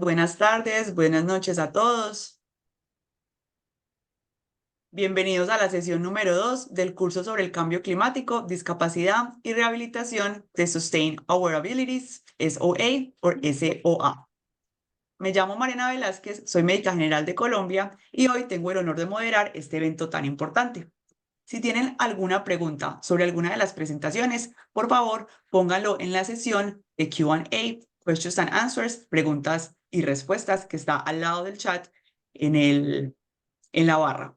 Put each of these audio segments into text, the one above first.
Buenas tardes, buenas noches a todos. Bienvenidos a la sesión número 2 del curso sobre el cambio climático, discapacidad y rehabilitación de Sustain Our Abilities, SOA o SOA. Me llamo Mariana Velázquez, soy médica general de Colombia y hoy tengo el honor de moderar este evento tan importante. Si tienen alguna pregunta sobre alguna de las presentaciones, por favor, pónganlo en la sesión de Q&A, Questions and Answers, preguntas y respuestas, que está al lado del chat en la barra.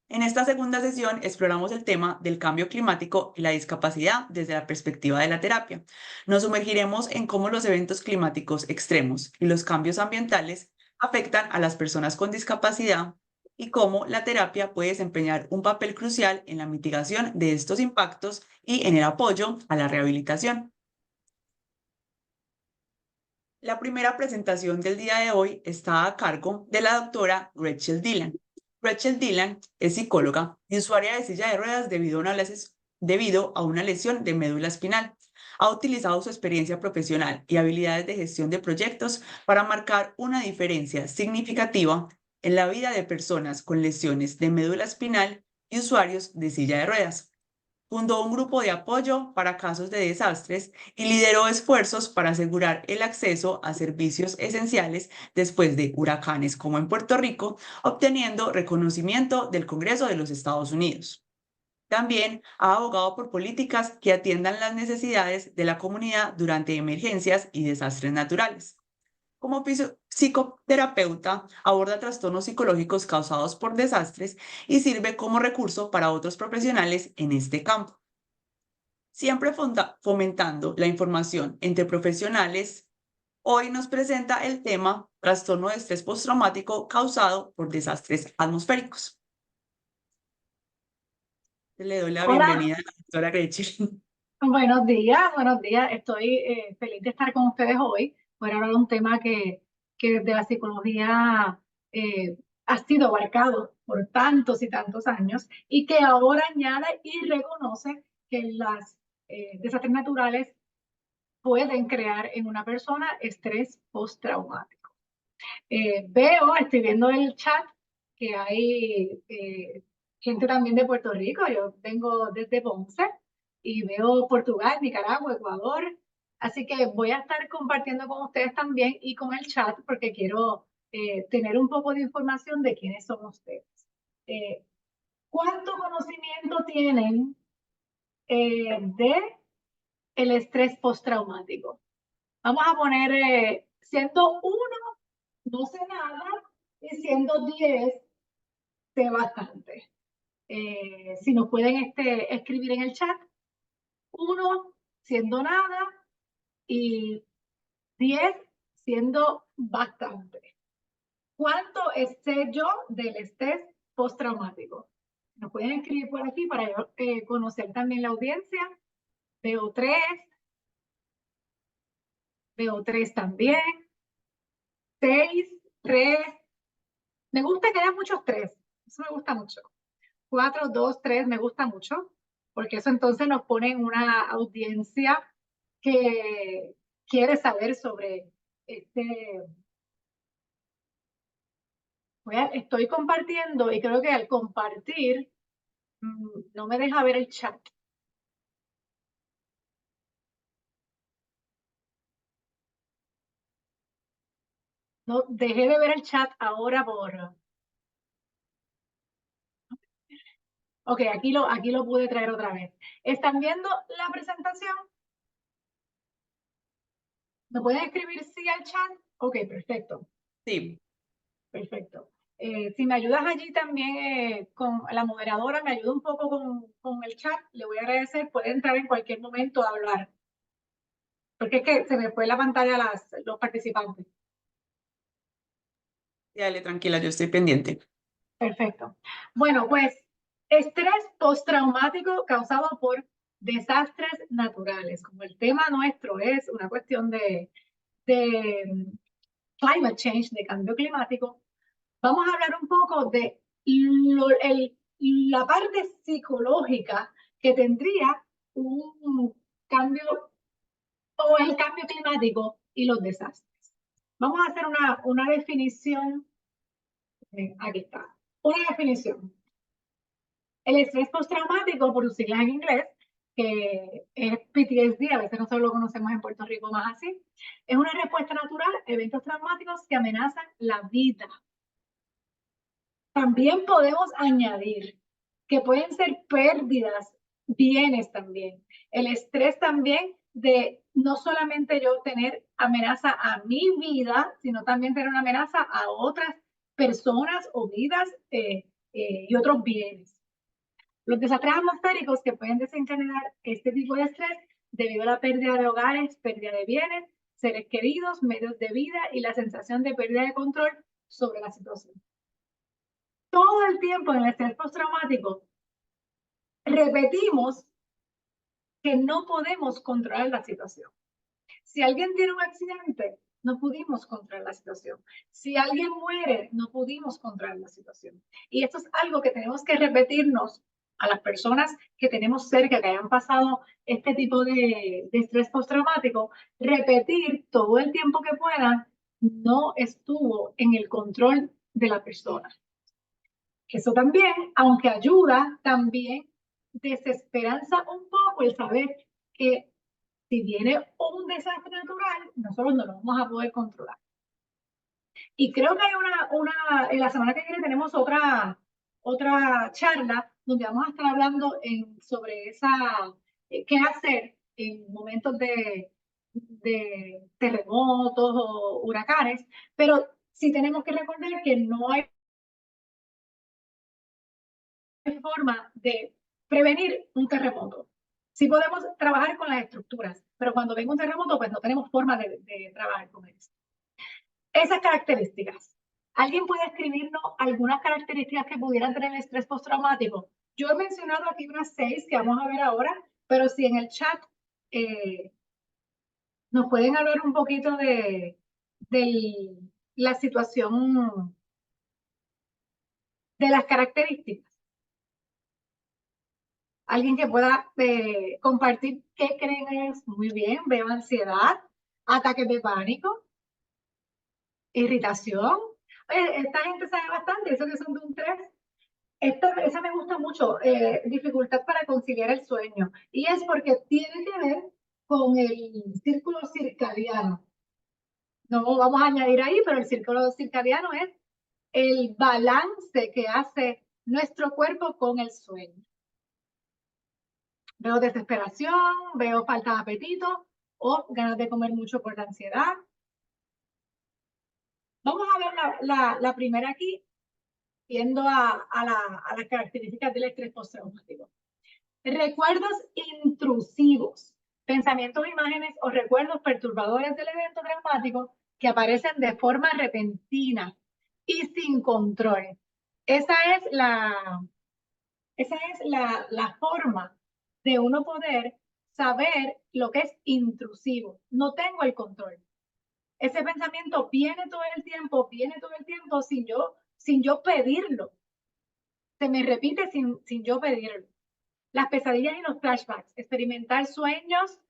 En esta segunda sesión exploramos el tema del cambio climático y la discapacidad desde la perspectiva de la terapia. Nos sumergiremos en cómo los eventos climáticos extremos y los cambios ambientales afectan a las personas con discapacidad y cómo la terapia puede desempeñar un papel crucial en la mitigación de estos impactos y en el apoyo a la rehabilitación. La primera presentación del día de hoy está a cargo de la doctora Rachel Dillon. Rachel Dillon es psicóloga y usuaria de silla de ruedas debido a una lesión de médula espinal. Ha utilizado su experiencia profesional y habilidades de gestión de proyectos para marcar una diferencia significativa en la vida de personas con lesiones de médula espinal y usuarios de silla de ruedas. Fundó un grupo de apoyo para casos de desastres y lideró esfuerzos para asegurar el acceso a servicios esenciales después de huracanes como en Puerto Rico, obteniendo reconocimiento del Congreso de los Estados Unidos. También ha abogado por políticas que atiendan las necesidades de la comunidad durante emergencias y desastres naturales. Como psicoterapeuta, aborda trastornos psicológicos causados por desastres y sirve como recurso para otros profesionales en este campo. Siempre fomentando la información entre profesionales, hoy nos presenta el tema trastorno de estrés postraumático causado por desastres atmosféricos. Le doy la Hola, bienvenida a la doctora Gretchen. buenos días, buenos días. Estoy feliz de estar con ustedes hoy. Voy a hablar de un tema que desde la psicología ha sido abarcado por tantos y tantos años y que ahora añade y reconoce que las desastres naturales pueden crear en una persona estrés postraumático. Estoy viendo el chat que hay gente también de Puerto Rico. Yo vengo desde Ponce y veo Portugal, Nicaragua, Ecuador. Así que voy a estar compartiendo con ustedes también y con el chat porque quiero tener un poco de información de quiénes son ustedes. Eh, ¿Cuánto conocimiento tienen de el estrés postraumático? Vamos a poner, siendo uno, no sé nada, y siendo 10, sé bastante. Si nos pueden escribir en el chat, uno siendo nada y 10 siendo bastante. ¿Cuánto sé yo del estrés postraumático? Nos pueden escribir por aquí para yo conocer también la audiencia. Veo 3, veo 3 también, 6, 3. Me gusta que haya muchos 3, eso me gusta mucho. 4, 2, 3 me gusta mucho, porque eso entonces nos pone en una audiencia que quiere saber sobre este. Estoy compartiendo y creo que al compartir no me deja ver el chat. No, dejé de ver el chat ahora por. Ok, aquí lo pude traer otra vez. ¿Están viendo la presentación? ¿Me pueden escribir sí al chat? Ok, perfecto. Sí, Perfecto. Si me ayudas allí también con la moderadora, me ayuda un poco con el chat, le voy a agradecer. Puede entrar en cualquier momento a hablar, porque es que se me fue la pantalla a los participantes. dale, tranquila, yo estoy pendiente. Perfecto. Bueno, pues estrés postraumático causado por desastres naturales. Como el tema nuestro es una cuestión de climate change, de cambio climático, vamos a hablar un poco de la parte psicológica que tendría un cambio o el cambio climático y los desastres. Vamos a hacer una definición. Aquí está. Una definición. El estrés postraumático, por sus siglas en inglés, que es PTSD, a veces nosotros lo conocemos en Puerto Rico más así, es una respuesta natural a eventos traumáticos que amenazan la vida. También podemos añadir que pueden ser pérdidas, bienes también. El estrés también de no solamente yo tener amenaza a mi vida, sino también tener una amenaza a otras personas o vidas y otros bienes. Los desastres atmosféricos que pueden desencadenar este tipo de estrés debido a la pérdida de hogares, pérdida de bienes, seres queridos, medios de vida y la sensación de pérdida de control sobre la situación. Todo el tiempo en el estrés postraumático repetimos que no podemos controlar la situación. Si alguien tiene un accidente, no pudimos controlar la situación. Si alguien muere, no pudimos controlar la situación. Y esto es algo que tenemos que repetirnos a las personas que tenemos cerca, que hayan pasado este tipo de estrés postraumático, repetir todo el tiempo que puedan, no estuvo en el control de la persona. Eso también, aunque ayuda, también desesperanza un poco el saber que si viene un desastre natural, nosotros no lo vamos a poder controlar. Y creo que hay en la semana que viene tenemos otra charla donde vamos a estar hablando sobre qué hacer en momentos de terremotos o huracanes, pero sí tenemos que recordar que no hay forma de prevenir un terremoto. Sí podemos trabajar con las estructuras, pero cuando venga un terremoto, pues no tenemos forma de trabajar con eso. Esas características. ¿Alguien puede escribirnos algunas características que pudieran tener el estrés postraumático? Yo he mencionado aquí unas 6 que vamos a ver ahora, pero si en el chat nos pueden hablar un poquito de la situación de las características. Alguien que pueda compartir qué creen ellos. Muy bien, veo ansiedad, ataques de pánico, irritación. Oye, esta gente sabe bastante, eso que son de un 3. Esa me gusta mucho, dificultad para conciliar el sueño. Y es porque tiene que ver con el círculo circadiano. No vamos a añadir ahí, pero el círculo circadiano es el balance que hace nuestro cuerpo con el sueño. Veo desesperación, veo falta de apetito o ganas de comer mucho por la ansiedad. Vamos a ver la primera aquí, yendo a las características del estrés postraumático. Recuerdos intrusivos, pensamientos, imágenes o recuerdos perturbadores del evento traumático que aparecen de forma repentina y sin control. Esa es la forma de uno poder saber lo que es intrusivo. No tengo el control. Ese pensamiento viene todo el tiempo sin yo pedirlo. Se me repite sin yo pedirlo. Las pesadillas y los flashbacks, experimentar sueños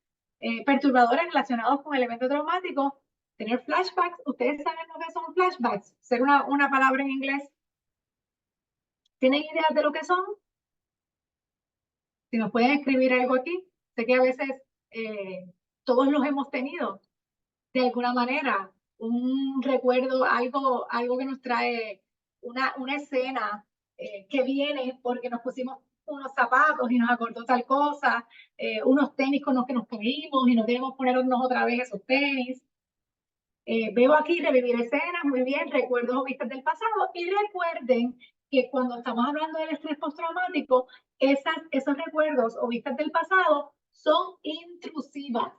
perturbadores relacionados con el evento traumático, tener flashbacks. ¿Ustedes saben lo que son flashbacks? Ser una palabra en inglés. ¿Tienen ideas de lo que son? Si nos pueden escribir algo aquí, sé que a veces todos los hemos tenido de alguna manera, un recuerdo, algo que nos trae una escena que viene porque nos pusimos unos zapatos y nos acordó tal cosa, unos tenis con los que nos caímos y no queremos ponernos otra vez esos tenis. Veo aquí revivir escenas, muy bien, recuerdos o vistas del pasado, y recuerden que cuando estamos hablando del estrés postraumático, esos recuerdos o vistas del pasado son intrusivas.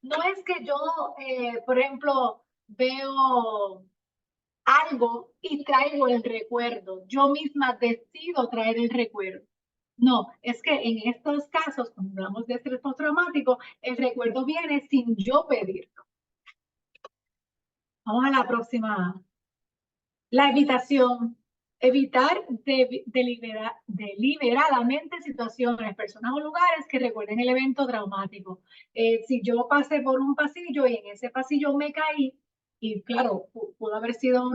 No es que yo, por ejemplo, veo algo y traigo el recuerdo, yo misma decido traer el recuerdo. No, es que en estos casos, cuando hablamos de estrés postraumático, el recuerdo viene sin yo pedirlo. Vamos a la próxima. La evitación. Evitar deliberadamente situaciones, personas o lugares que recuerden el evento traumático. Si yo pasé por un pasillo y en ese pasillo me caí, y claro, pudo haber sido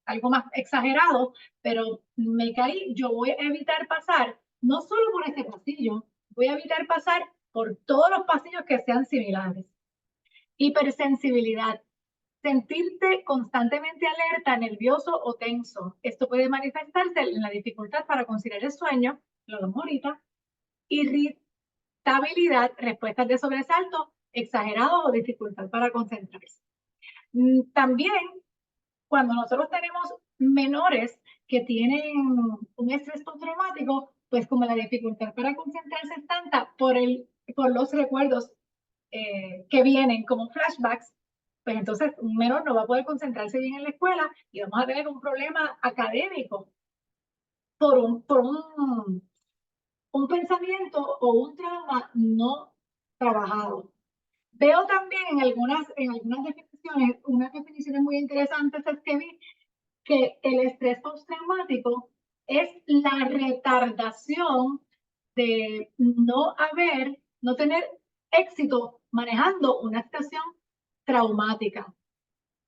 algo más exagerado, pero me caí, yo voy a evitar pasar, no solo por este pasillo, voy a evitar pasar por todos los pasillos que sean similares. Hipersensibilidad. Sentirte constantemente alerta, nervioso o tenso. Esto puede manifestarse en la dificultad para conciliar el sueño, lo vemos ahorita. Irritabilidad, respuestas de sobresalto, exagerado o dificultad para concentrarse. También, cuando nosotros tenemos menores que tienen un estrés postraumático, pues como la dificultad para concentrarse es tanta por los recuerdos que vienen como flashbacks, pues entonces un menor no va a poder concentrarse bien en la escuela y vamos a tener un problema académico por un pensamiento o un trauma no trabajado. Veo también en algunas definiciones, unas definiciones muy interesantes es que vi que el estrés postraumático es la retardación de no tener éxito manejando una situación traumática.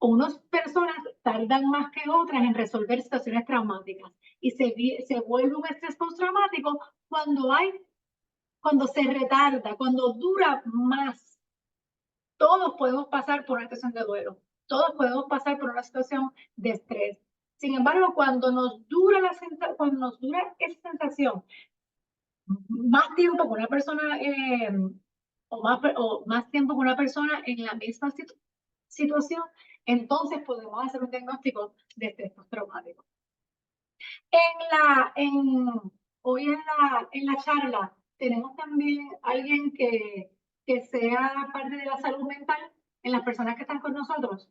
Unas personas tardan más que otras en resolver situaciones traumáticas y se vuelve un estrés postraumático cuando se retarda, cuando dura más. Todos podemos pasar por una situación de duelo, todos podemos pasar por una situación de estrés. Sin embargo, cuando nos dura esa sensación, más tiempo con una persona o más tiempo con una persona en la misma situación, entonces podemos hacer un diagnóstico de estrés postraumático. Hoy en la charla tenemos también alguien que sea parte de la salud mental en las personas que están con nosotros.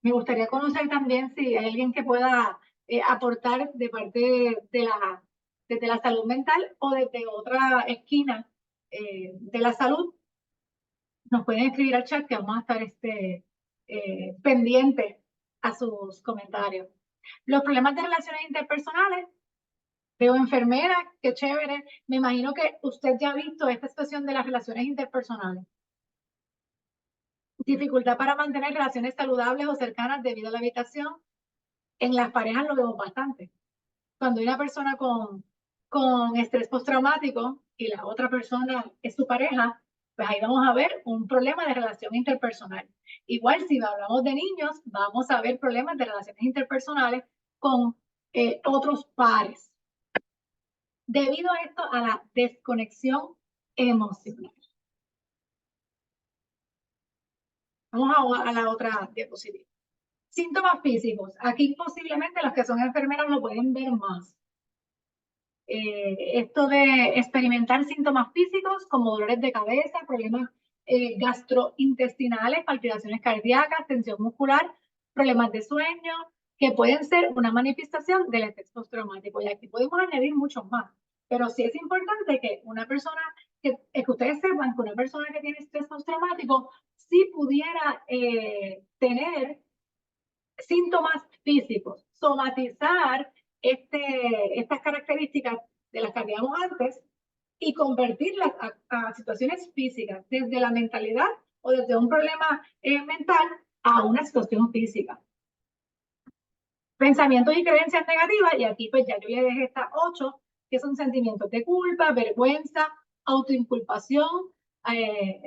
Me gustaría conocer también si hay alguien que pueda aportar de parte desde la salud mental o desde otra esquina de la salud. Nos pueden escribir al chat que vamos a estar pendientes a sus comentarios. Los problemas de relaciones interpersonales. Veo enfermera, qué chévere. Me imagino que usted ya ha visto esta situación de las relaciones interpersonales. Dificultad para mantener relaciones saludables o cercanas debido a la habitación. En las parejas lo vemos bastante. Cuando hay una persona con estrés postraumático y la otra persona es su pareja, pues ahí vamos a ver un problema de relación interpersonal. Igual si hablamos de niños, vamos a ver problemas de relaciones interpersonales con otros pares. Debido a esto, a la desconexión emocional. Vamos a la otra diapositiva. Síntomas físicos. Aquí posiblemente los que son enfermeras lo pueden ver más. Esto de experimentar síntomas físicos como dolores de cabeza, problemas gastrointestinales, palpitaciones cardíacas, tensión muscular, problemas de sueño, que pueden ser una manifestación del estrés postraumático. Y aquí podemos añadir muchos más. Pero sí es importante que una persona, que ustedes sepan que una persona que tiene estrés postraumático sí pudiera tener síntomas físicos, somatizar estas características de las que habíamos antes y convertirlas a situaciones físicas, desde la mentalidad o desde un problema mental a una situación física. Pensamientos y creencias negativas, y aquí pues ya yo le dejé estas 8, que son sentimientos de culpa, vergüenza, autoinculpación,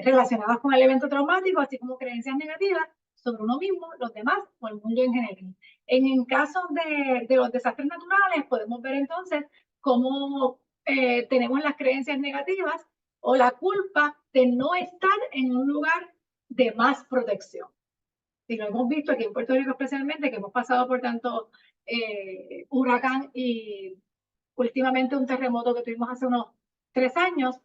relacionadas con el evento traumático, así como creencias negativas sobre uno mismo, los demás o el mundo en general. En caso de los desastres naturales, podemos ver entonces cómo tenemos las creencias negativas o la culpa de no estar en un lugar de más protección. Y lo hemos visto aquí en Puerto Rico especialmente, que hemos pasado por tanto huracán y últimamente un terremoto que tuvimos hace unos 3 años,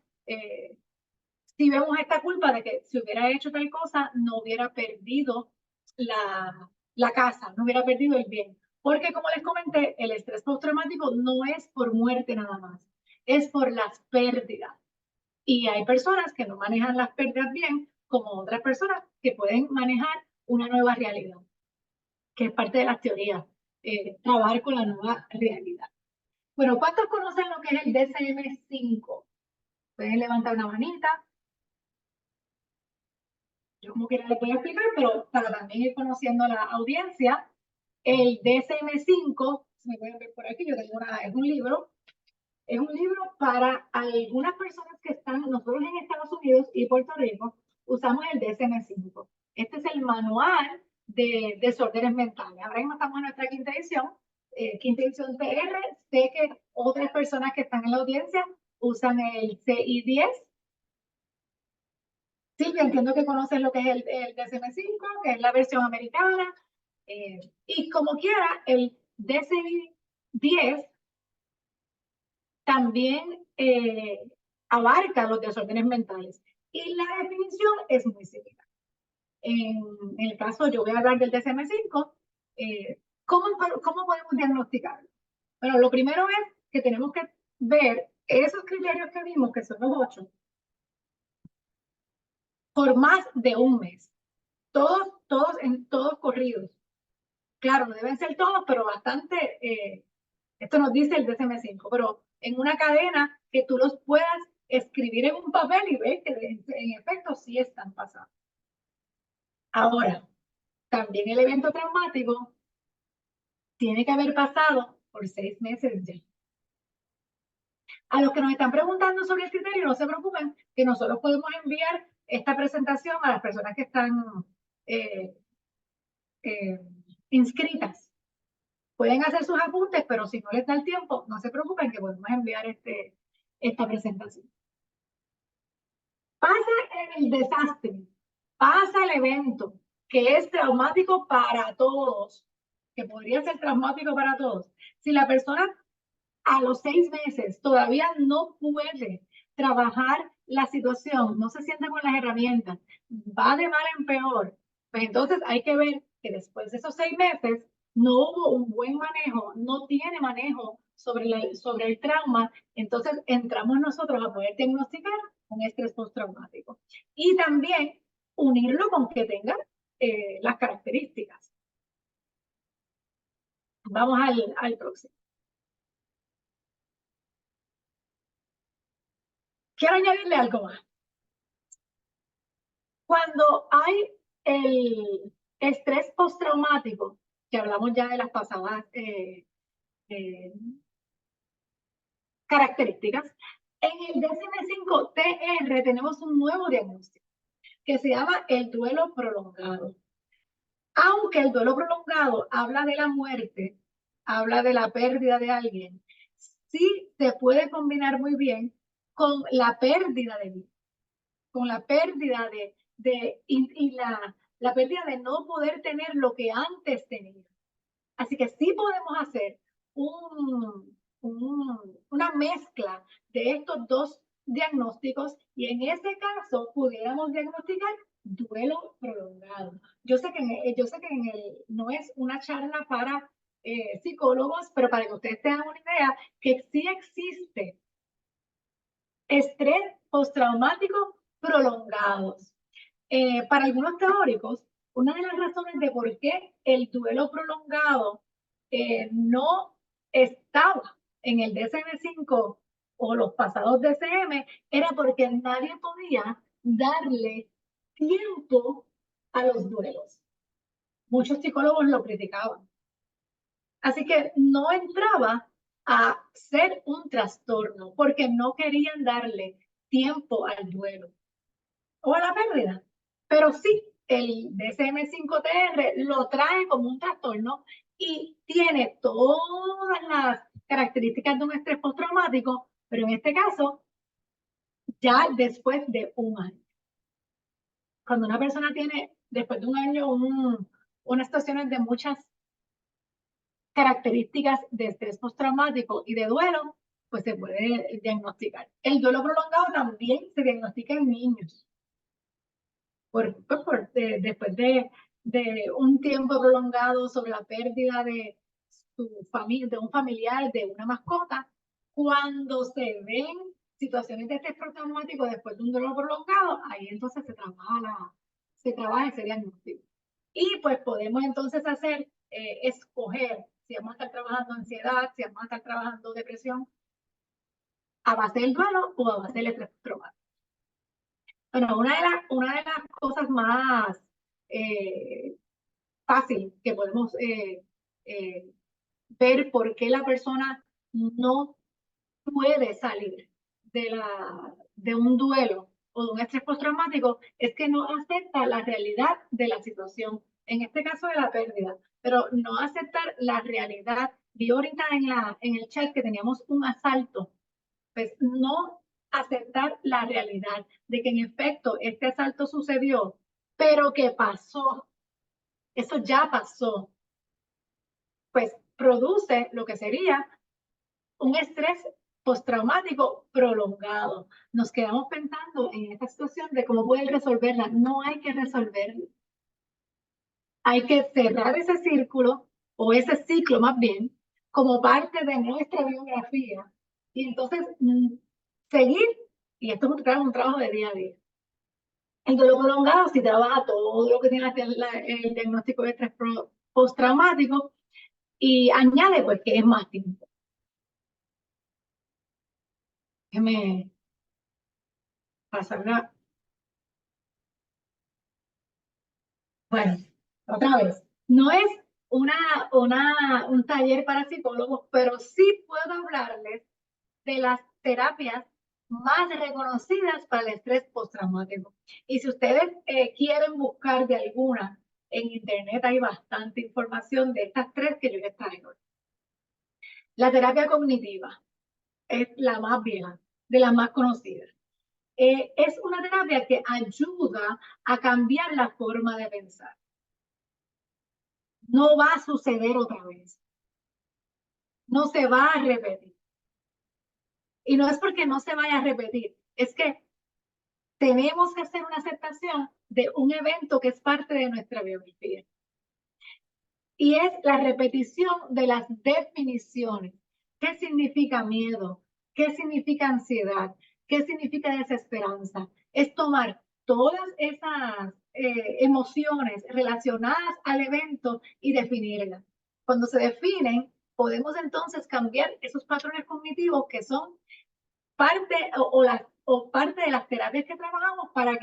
si vemos esta culpa de que si hubiera hecho tal cosa, no hubiera perdido la casa, no hubiera perdido el bien. Porque como les comenté, el estrés postraumático no es por muerte nada más, es por las pérdidas. Y hay personas que no manejan las pérdidas bien, como otras personas que pueden manejar una nueva realidad, que es parte de las teorías, trabajar con la nueva realidad. Bueno, ¿cuántos conocen lo que es el DSM-5? Pueden levantar una manita. Yo como quiera les voy a explicar, pero para también ir conociendo a la audiencia, el DSM-5, me pueden ver por aquí, yo tengo es un libro para algunas personas que están, nosotros en Estados Unidos y Puerto Rico, usamos el DSM-5. Este es el manual de desórdenes mentales. Ahora mismo estamos en nuestra quinta edición TR. Sé que otras personas que están en la audiencia usan el CI10. Sí, yo entiendo que conoces lo que es el DSM-5, que es la versión americana. Y como quiera, el DSM-10 también abarca los desórdenes mentales. Y la definición es muy similar. En el caso, yo voy a hablar del DSM-5, ¿cómo podemos diagnosticarlo? Bueno, lo primero es que tenemos que ver esos criterios que vimos, que son los 8, por más de un mes. Todos corridos. Claro, no deben ser todos, pero bastante, esto nos dice el DSM-5, pero en una cadena que tú los puedas escribir en un papel y ver que en efecto sí están pasando. Ahora, también el evento traumático tiene que haber pasado por 6 meses ya. A los que nos están preguntando sobre el criterio, no se preocupen, que nosotros podemos enviar esta presentación a las personas que están eh, inscritas. Pueden hacer sus apuntes, pero si no les da el tiempo, no se preocupen que podemos enviar esta presentación. Pasa el desastre, pasa el evento, que es traumático para todos, que podría ser traumático para todos. Si la persona a los 6 meses todavía no puede trabajar la situación, no se sienta con las herramientas, va de mal en peor, pues entonces hay que ver que después de esos 6 meses no hubo un buen manejo, no tiene manejo sobre el trauma, entonces entramos nosotros a poder diagnosticar un estrés postraumático. Y también unirlo con que tenga las características. Vamos al próximo. Quiero añadirle algo más. Cuando hay el estrés postraumático, que hablamos ya de las pasadas características, en el DSM-5-TR tenemos un nuevo diagnóstico que se llama el duelo prolongado. Aunque el duelo prolongado habla de la muerte, habla de la pérdida de alguien, sí se puede combinar muy bien con la pérdida de vida, con la pérdida la pérdida de no poder tener lo que antes tenía. Así que sí podemos hacer una mezcla de estos dos diagnósticos y en ese caso pudiéramos diagnosticar duelo prolongado. Yo sé que no es una charla para psicólogos, pero para que ustedes tengan una idea que sí existe estrés postraumático prolongados. Para algunos teóricos, una de las razones de por qué el duelo prolongado no estaba en el DSM-5 o los pasados DSM era porque nadie podía darle tiempo a los duelos. Muchos psicólogos lo criticaban. Así que no entraba a ser un trastorno porque no querían darle tiempo al duelo o a la pérdida. Pero sí, el DSM-5-TR lo trae como un trastorno y tiene todas las características de un estrés postraumático, pero en este caso, ya después de un año. Cuando una persona tiene, después de un año, unas situaciones de muchas características de estrés postraumático y de duelo, pues se puede diagnosticar. El duelo prolongado también se diagnostica en niños. Después de un tiempo prolongado sobre la pérdida de de un familiar, de una mascota, cuando se ven situaciones de estrés postraumático después de un dolor prolongado, ahí entonces se trabaja ese diagnóstico. Y pues podemos entonces escoger si vamos a estar trabajando ansiedad, si vamos a estar trabajando depresión, a base del duelo o a base del estrés postraumático. Bueno, una de las cosas más fácil que podemos ver por qué la persona no puede salir de un duelo o de un estrés postraumático es que no acepta la realidad de la situación, en este caso de la pérdida, pero no aceptar la realidad. Vi ahorita en el chat que teníamos un asalto, pues no aceptar la realidad de que en efecto este asalto sucedió, pero que pasó, eso ya pasó, pues produce lo que sería un estrés postraumático prolongado. Nos quedamos pensando en esta situación de cómo poder resolverla. No hay que resolverla. Hay que cerrar ese círculo o ese ciclo más bien como parte de nuestra biografía y entonces seguir, y esto es un trabajo de día a día. El duelo prolongado si trabaja todo lo que tiene el diagnóstico de estrés postraumático y añade pues que es más tiempo. Déjeme pasarla. Bueno, otra vez, no es un taller para psicólogos, pero sí puedo hablarles de las terapias más reconocidas para el estrés postraumático. Y si ustedes quieren buscar de alguna en internet, hay bastante información de estas tres que yo les traigo. La terapia cognitiva es la más vieja, de las más conocidas. Es una terapia que ayuda a cambiar la forma de pensar. No va a suceder otra vez. No se va a repetir. Y no es porque no se vaya a repetir, es que tenemos que hacer una aceptación de un evento que es parte de nuestra biografía. Y es la repetición de las definiciones. ¿Qué significa miedo? ¿Qué significa ansiedad? ¿Qué significa desesperanza? Es tomar todas esas emociones relacionadas al evento y definirlas. Cuando se definen, podemos entonces cambiar esos patrones cognitivos que son parte o parte de las terapias que trabajamos para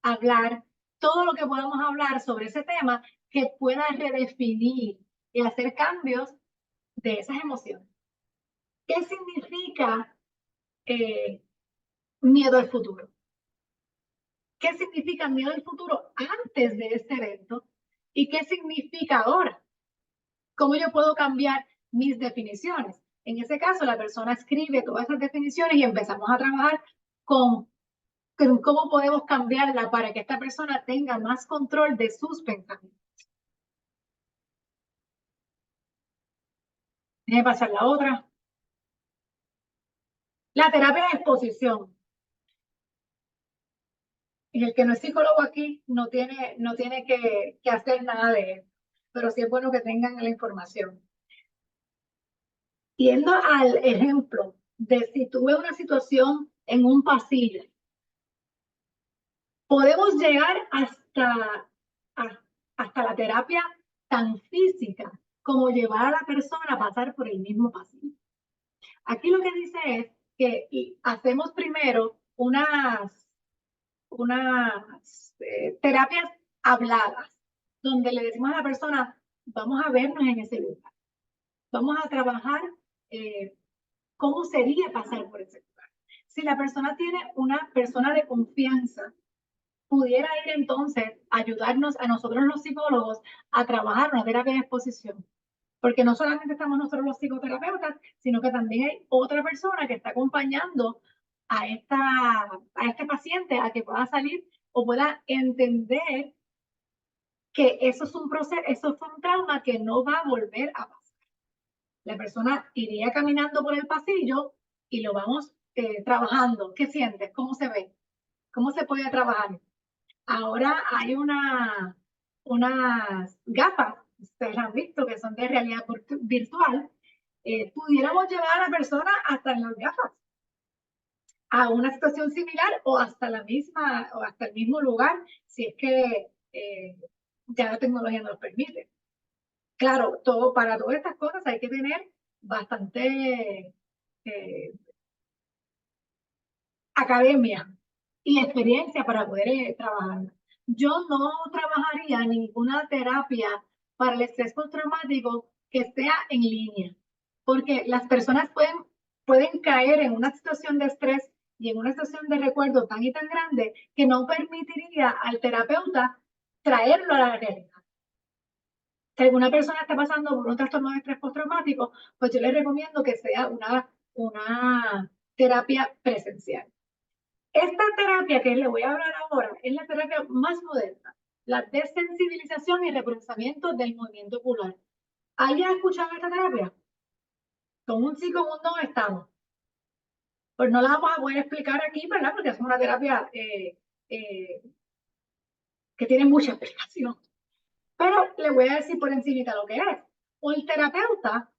hablar todo lo que podamos hablar sobre ese tema que pueda redefinir y hacer cambios de esas emociones. ¿Qué significa miedo al futuro? ¿Qué significa miedo al futuro antes de este evento? ¿Y qué significa ahora? ¿Cómo yo puedo cambiar mis definiciones? En ese caso, la persona escribe todas esas definiciones y empezamos a trabajar con cómo podemos cambiarla para que esta persona tenga más control de sus pensamientos. Déjame pasar la otra. La terapia de exposición. Y el que no es psicólogo aquí no tiene que hacer nada de eso, pero sí es bueno que tengan la información. Yendo al ejemplo de si tuve una situación en un pasillo, podemos llegar hasta la terapia tan física como llevar a la persona a pasar por el mismo pasillo. Aquí lo que dice es que hacemos primero unas terapias habladas, donde le decimos a la persona, vamos a vernos en ese lugar, vamos a trabajar cómo sería pasar por ese lugar. Si la persona tiene una persona de confianza, pudiera ir entonces a ayudarnos a nosotros los psicólogos a trabajar una terapia de exposición. Porque no solamente estamos nosotros los psicoterapeutas, sino que también hay otra persona que está acompañando a este paciente a que pueda salir o pueda entender que eso es un proceso, eso fue un trauma que no va a volver a pasar. La persona iría caminando por el pasillo y lo vamos trabajando. ¿Qué sientes? ¿Cómo se ve? ¿Cómo se puede trabajar? Ahora hay unas gafas, ustedes han visto, que son de realidad virtual. Pudiéramos llevar a la persona hasta en las gafas a una situación similar o hasta la misma o hasta el mismo lugar, si es que ya la tecnología nos lo permite. Claro, para todas estas cosas hay que tener bastante academia, y experiencia para poder trabajar. Yo no trabajaría ninguna terapia para el estrés postraumático que sea en línea, porque las personas pueden caer en una situación de estrés y en una situación de recuerdo tan y tan grande que no permitiría al terapeuta traerlo a la realidad. Si alguna persona está pasando por un trastorno de estrés postraumático, pues yo les recomiendo que sea una terapia presencial. Esta terapia que les voy a hablar ahora es la terapia más moderna, la desensibilización y reprocesamiento del movimiento ocular. ¿Alguien ha escuchado esta terapia? Con un sí, con un no estamos. Pues no la vamos a poder explicar aquí, ¿verdad? Porque es una terapia que tiene mucha explicación. Pero le voy a decir por encima lo que es. El terapeuta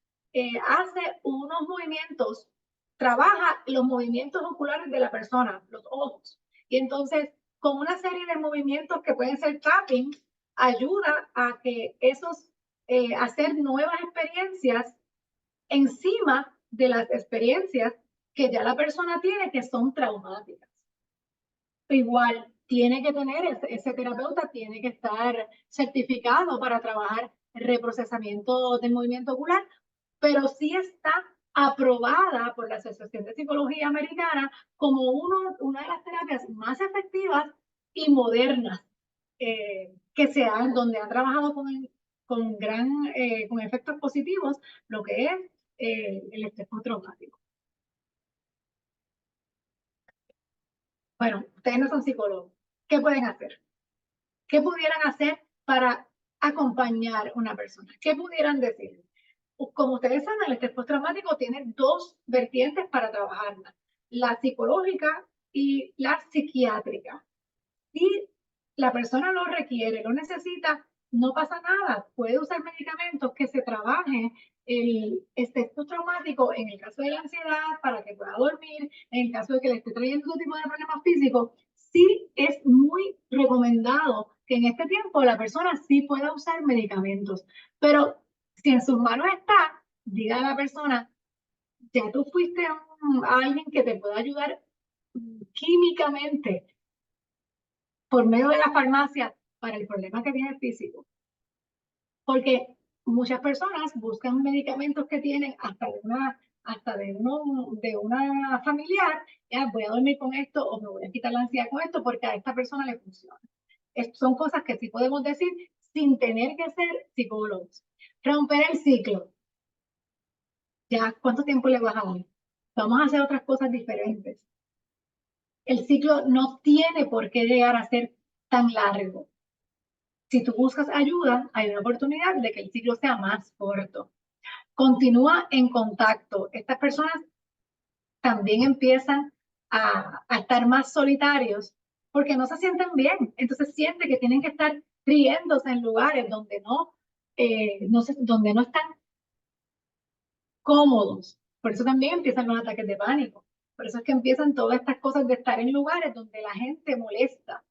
hace unos movimientos, trabaja los movimientos oculares de la persona, los ojos. Y entonces, con una serie de movimientos que pueden ser tapping, ayuda a que hacer nuevas experiencias encima de las experiencias que ya la persona tiene que son traumáticas. Igual tiene que tener, ese terapeuta tiene que estar certificado para trabajar reprocesamiento del movimiento ocular, pero sí está aprobada por la Asociación de Psicología Americana como una de las terapias más efectivas y modernas donde ha trabajado con efectos positivos lo que es el estrés postraumático. Bueno, ustedes no son psicólogos. ¿Qué pueden hacer? ¿Qué pudieran hacer para acompañar a una persona? ¿Qué pudieran decir? Como ustedes saben, el estrés postraumático tiene dos vertientes para trabajarla, la psicológica y la psiquiátrica. Si la persona lo requiere, lo necesita, no pasa nada. Puede usar medicamentos que se trabajen el estrés postraumático en el caso de la ansiedad para que pueda dormir, en el caso de que le esté trayendo otro tipo de problemas físicos. Sí es muy recomendado que en este tiempo la persona sí pueda usar medicamentos, pero si en sus manos está, diga a la persona, ya tú fuiste a alguien que te pueda ayudar químicamente por medio de la farmacia para el problema que tiene el físico. Porque muchas personas buscan medicamentos que tienen de una familiar, ya voy a dormir con esto o me voy a quitar la ansiedad con esto porque a esta persona le funciona. Son cosas que sí podemos decir sin tener que ser psicólogos. Romper el ciclo. Ya, ¿cuánto tiempo le vas a dar? Vamos a hacer otras cosas diferentes. El ciclo no tiene por qué llegar a ser tan largo. Si tú buscas ayuda, hay una oportunidad de que el ciclo sea más corto. Continúa en contacto. Estas personas también empiezan a estar más solitarios porque no se sienten bien. Entonces sienten que tienen que estar riéndose en lugares donde no están cómodos. Por eso también empiezan los ataques de pánico. Por eso es que empiezan todas estas cosas de estar en lugares donde la gente molesta.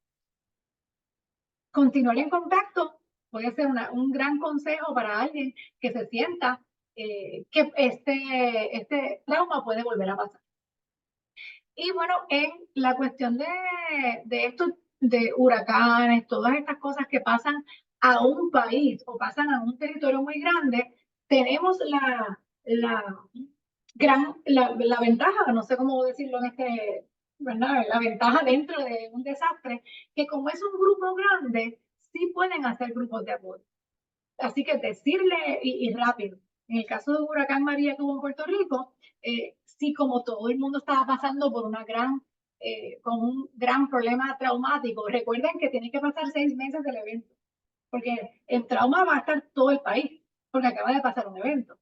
Continuar en contacto puede ser un gran consejo para alguien que se sienta que este trauma puede volver a pasar. Y bueno, en la cuestión de esto, de huracanes, todas estas cosas que pasan a un país o pasan a un territorio muy grande, tenemos la ventaja, no sé cómo decirlo ¿verdad? La ventaja dentro de un desastre, que como es un grupo grande, sí pueden hacer grupos de apoyo. Así que decirle y rápido. En el caso de huracán María que hubo en Puerto Rico, sí, como todo el mundo estaba pasando por con un gran problema traumático, recuerden que tiene que pasar 6 meses del evento, porque el trauma va a estar todo el país, porque acaba de pasar un evento.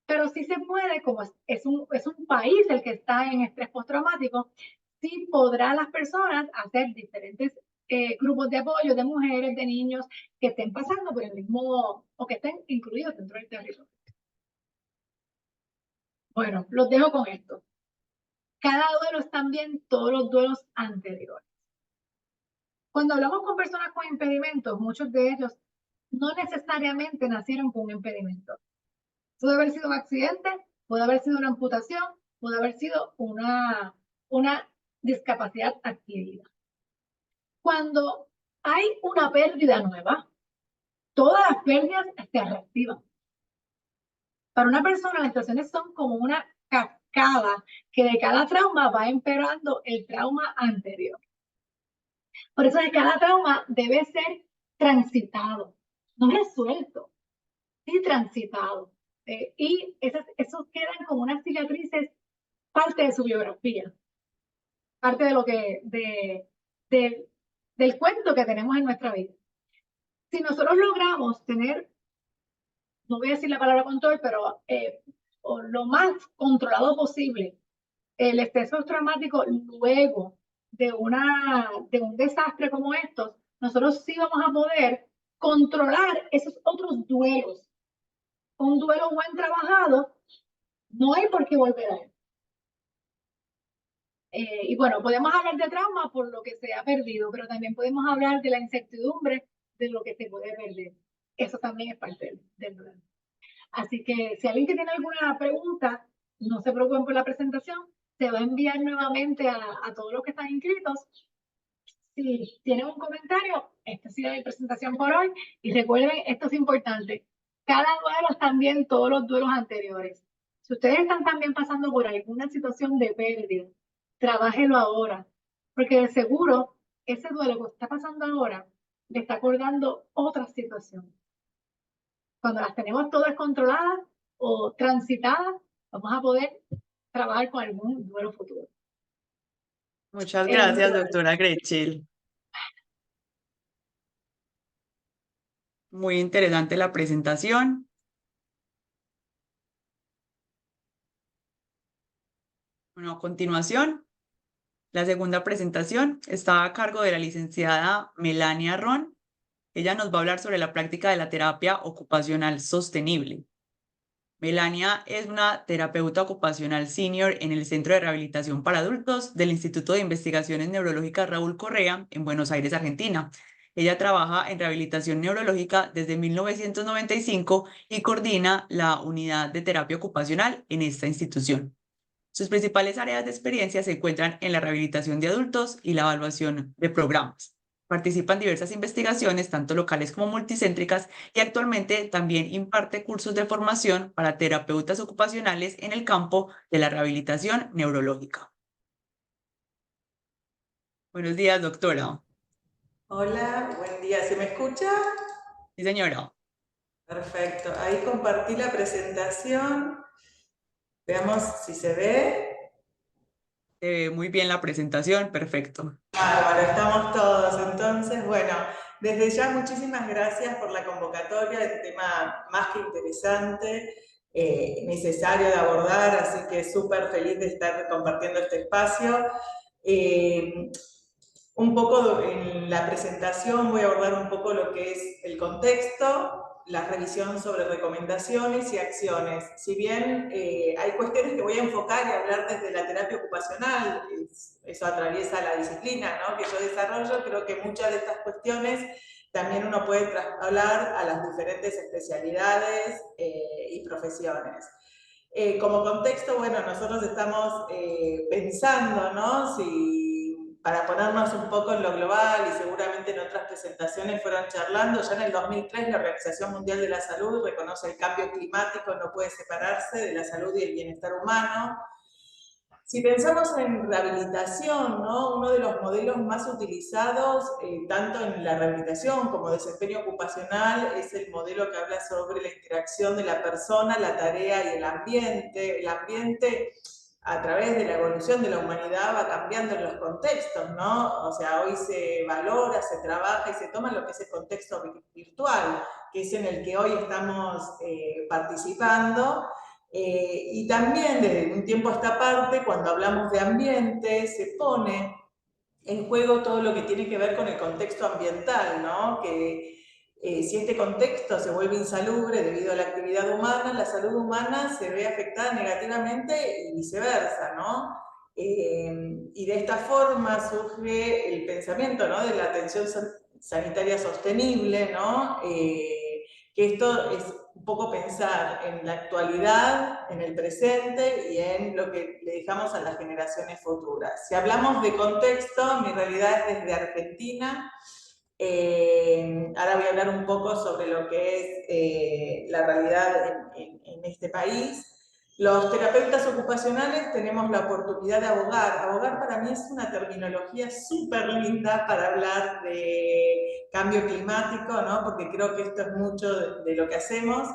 Pero sí se puede, como es un país el que está en estrés postraumático, sí podrán las personas hacer diferentes grupos de apoyo de mujeres, de niños que estén pasando por el mismo o que estén incluidos dentro del territorio. Bueno, los dejo con esto. Cada duelo es también todos los duelos anteriores. Cuando hablamos con personas con impedimentos, muchos de ellos no necesariamente nacieron con un impedimento. Puede haber sido un accidente, puede haber sido una amputación, puede haber sido una discapacidad adquirida. Cuando hay una pérdida nueva, todas las pérdidas se reactivan. Para una persona, las situaciones son como una cascada que de cada trauma va empeorando el trauma anterior. Por eso de cada trauma debe ser transitado, no resuelto, sí transitado. Y esos quedan como unas cicatrices, parte de su biografía, parte de lo que, del cuento que tenemos en nuestra vida. Si nosotros logramos tener, no voy a decir la palabra control, pero o lo más controlado posible, el estrés postraumático luego de un desastre como estos, nosotros sí vamos a poder controlar esos otros duelos. Un duelo buen trabajado, no hay por qué volver a él. Y bueno, podemos hablar de trauma por lo que se ha perdido, pero también podemos hablar de la incertidumbre de lo que se puede perder. Eso también es parte del duelo. Así que si alguien que tiene alguna pregunta, no se preocupen por la presentación, se va a enviar nuevamente a todos los que están inscritos. Si tienen un comentario, esta ha sido mi presentación por hoy. Y recuerden, esto es importante, cada duelo es también todos los duelos anteriores. Si ustedes están también pasando por alguna situación de pérdida, trabájelo ahora, porque de seguro ese duelo que está pasando ahora le está acordando otra situación. Cuando las tenemos todas controladas o transitadas, vamos a poder trabajar con algún duelo futuro. Muchas gracias, doctora Gretchen. Muy interesante la presentación. Bueno, a continuación, la segunda presentación está a cargo de la licenciada Melania Ron. Ella nos va a hablar sobre la práctica de la terapia ocupacional sostenible. Melania es una terapeuta ocupacional senior en el Centro de Rehabilitación para Adultos del Instituto de Investigaciones Neurológicas Raúl Correa en Buenos Aires, Argentina. Ella trabaja en rehabilitación neurológica desde 1995 y coordina la unidad de terapia ocupacional en esta institución. Sus principales áreas de experiencia se encuentran en la rehabilitación de adultos y la evaluación de programas. Participa en diversas investigaciones, tanto locales como multicéntricas, y actualmente también imparte cursos de formación para terapeutas ocupacionales en el campo de la rehabilitación neurológica. Buenos días, doctora. Hola, buen día. ¿Se me escucha? Sí, señora. Perfecto. Ahí compartí la presentación. Veamos si se ve. Muy bien la presentación, perfecto. Bárbaro, estamos todos. Entonces, bueno, desde ya muchísimas gracias por la convocatoria, el tema más que interesante, necesario de abordar, así que súper feliz de estar compartiendo este espacio. Un poco en la presentación voy a abordar un poco lo que es el contexto, la revisión sobre recomendaciones y acciones. Si bien hay cuestiones que voy a enfocar y hablar desde la terapia ocupacional, eso atraviesa la disciplina, ¿no?, que yo desarrollo, creo que muchas de estas cuestiones también uno puede trasladar a las diferentes especialidades y profesiones. Como contexto, bueno, nosotros estamos pensando, ¿no?, para ponernos un poco en lo global, y seguramente en otras presentaciones fueron charlando, ya en el 2003 la Organización Mundial de la Salud reconoce el cambio climático, no puede separarse de la salud y el bienestar humano. Si pensamos en rehabilitación, ¿no?, uno de los modelos más utilizados, tanto en la rehabilitación como desempeño ocupacional, es el modelo que habla sobre la interacción de la persona, la tarea y el ambiente. El ambiente, a través de la evolución de la humanidad, va cambiando en los contextos, ¿no? O sea, hoy se valora, se trabaja y se toma lo que es el contexto virtual, que es en el que hoy estamos participando. Y también desde un tiempo a esta parte, cuando hablamos de ambiente, se pone en juego todo lo que tiene que ver con el contexto ambiental, ¿no? Que si este contexto se vuelve insalubre debido a la actividad humana, la salud humana se ve afectada negativamente y viceversa, ¿no? Y de esta forma surge el pensamiento, ¿no?, de la atención sanitaria sostenible, ¿no? Que esto es un poco pensar en la actualidad, en el presente y en lo que le dejamos a las generaciones futuras. Si hablamos de contexto, mi realidad es desde Argentina. Ahora voy a hablar un poco sobre lo que es la realidad en este país. Los terapeutas ocupacionales tenemos la oportunidad de abogar. Abogar para mí es una terminología súper linda para hablar de cambio climático, ¿no? Porque creo que esto es mucho de lo que hacemos.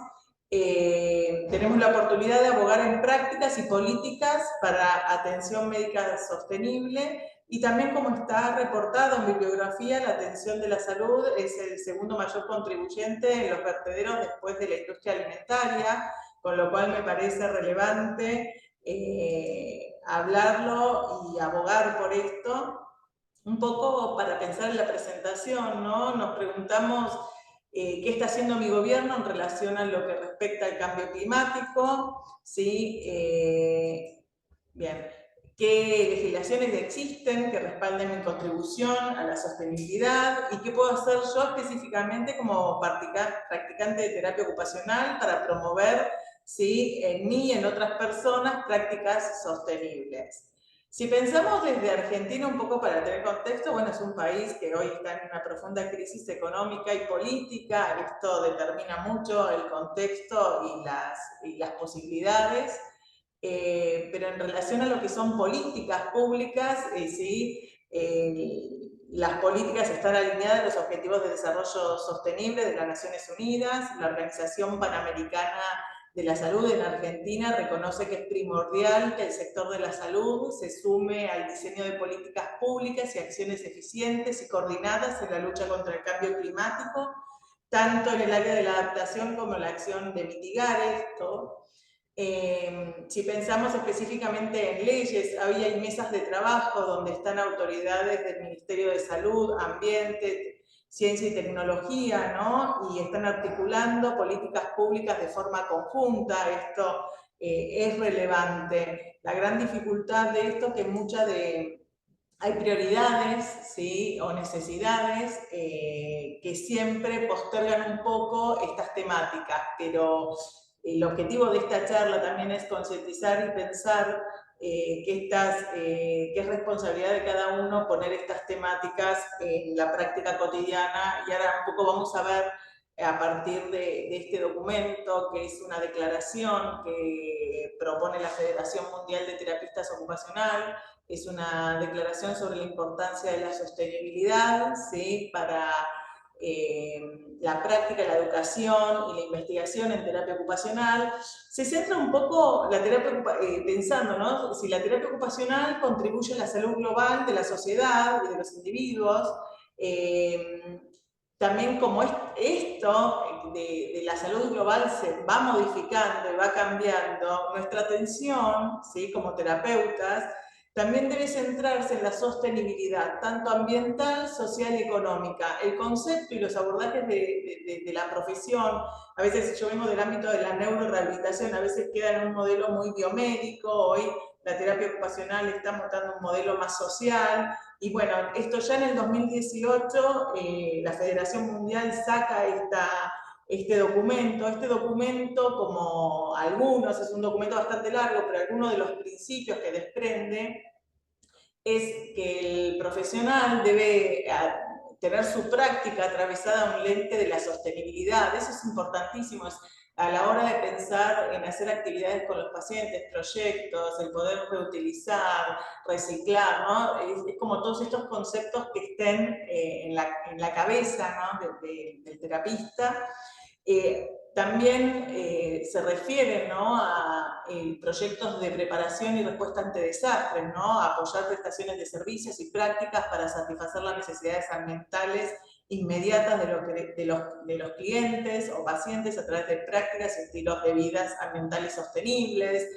Tenemos la oportunidad de abogar en prácticas y políticas para atención médica sostenible y también, como está reportado en bibliografía, la atención de la salud es el segundo mayor contribuyente en los vertederos después de la industria alimentaria, con lo cual me parece relevante hablarlo y abogar por esto. Un poco para pensar en la presentación, ¿no? Nos preguntamos qué está haciendo mi gobierno en relación a lo que respecta al cambio climático, ¿sí? Bien, qué legislaciones existen que respalden mi contribución a la sostenibilidad y qué puedo hacer yo específicamente como practicante de terapia ocupacional para promover, ¿sí?, en mí y en otras personas prácticas sostenibles. Si pensamos desde Argentina un poco para tener contexto, bueno, es un país que hoy está en una profunda crisis económica y política, esto determina mucho el contexto y las posibilidades, pero en relación a lo que son políticas públicas, sí, las políticas están alineadas a los Objetivos de Desarrollo Sostenible de las Naciones Unidas. La Organización Panamericana de la Salud en Argentina reconoce que es primordial que el sector de la salud se sume al diseño de políticas públicas y acciones eficientes y coordinadas en la lucha contra el cambio climático, tanto en el área de la adaptación como en la acción de mitigar esto. Si pensamos específicamente en leyes, hay mesas de trabajo donde están autoridades del Ministerio de Salud, Ambiente, Ciencia y Tecnología, ¿no? Y están articulando políticas públicas de forma conjunta. Esto es relevante. La gran dificultad de esto es que hay prioridades, ¿sí?, o necesidades que siempre postergan un poco estas temáticas, pero el objetivo de esta charla también es concientizar y pensar que es responsabilidad de cada uno poner estas temáticas en la práctica cotidiana. Y ahora un poco vamos a ver a partir de este documento, que es una declaración que propone la Federación Mundial de Terapistas Ocupacional. Es una declaración sobre la importancia de la sostenibilidad, ¿sí?, para la práctica, la educación y la investigación en terapia ocupacional. Se centra un poco la terapia, pensando, ¿no?, si la terapia ocupacional contribuye a la salud global de la sociedad y de los individuos. También como esto de la salud global se va modificando y va cambiando, nuestra atención, ¿sí?, como terapeutas, también debe centrarse en la sostenibilidad, tanto ambiental, social y económica. El concepto y los abordajes de la profesión, a veces yo vengo del ámbito de la neurorehabilitación, a veces queda en un modelo muy biomédico, hoy la terapia ocupacional está montando un modelo más social, y bueno, esto ya en el 2018 la Federación Mundial saca este documento, como algunos, es un documento bastante largo, pero algunos de los principios que desprende es que el profesional debe tener su práctica atravesada a un lente de la sostenibilidad. Eso es importantísimo, es a la hora de pensar en hacer actividades con los pacientes, proyectos, el poder reutilizar, reciclar, ¿no? Es como todos estos conceptos que estén en la cabeza, ¿no?, del terapista. También se refiere, ¿no?, a proyectos de preparación y respuesta ante desastres, ¿no?, a apoyar prestaciones de servicios y prácticas para satisfacer las necesidades ambientales inmediatas de los clientes o pacientes a través de prácticas y estilos de vida ambientales sostenibles.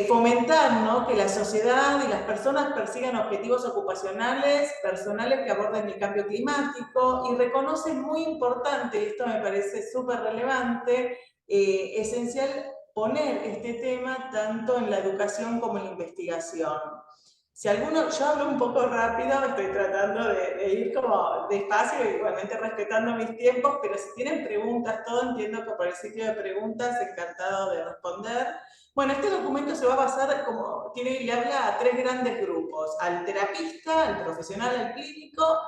Fomentar, ¿no?, que la sociedad y las personas persigan objetivos ocupacionales, personales que aborden el cambio climático, y reconoce muy importante, esto me parece súper relevante, esencial poner este tema tanto en la educación como en la investigación. yo hablo un poco rápido, estoy tratando de ir como despacio, igualmente respetando mis tiempos, pero si tienen preguntas, todo entiendo que por el sitio de preguntas, encantado de responder. Bueno, este documento se va a basar, le habla a 3 grandes grupos: al terapista, al profesional, al clínico,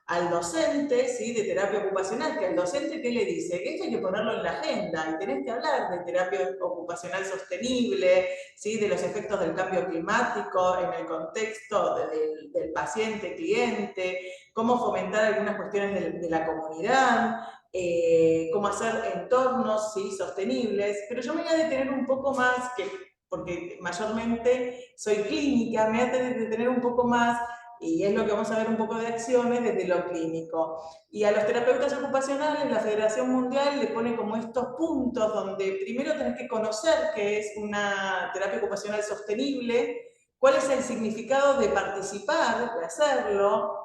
al docente, ¿sí?, de terapia ocupacional, que al docente, ¿qué le dice? Que esto hay que ponerlo en la agenda y tenés que hablar de terapia ocupacional sostenible, ¿sí?, de los efectos del cambio climático en el contexto del paciente, cliente, cómo fomentar algunas cuestiones de la comunidad, cómo hacer entornos, ¿sí?, sostenibles. Pero yo me voy a detener un poco más, porque mayormente soy clínica, me voy a detener un poco más, y es lo que vamos a ver un poco de acciones desde lo clínico. Y a los terapeutas ocupacionales, la Federación Mundial le pone como estos puntos donde primero tenés que conocer qué es una terapia ocupacional sostenible, cuál es el significado de participar, de hacerlo,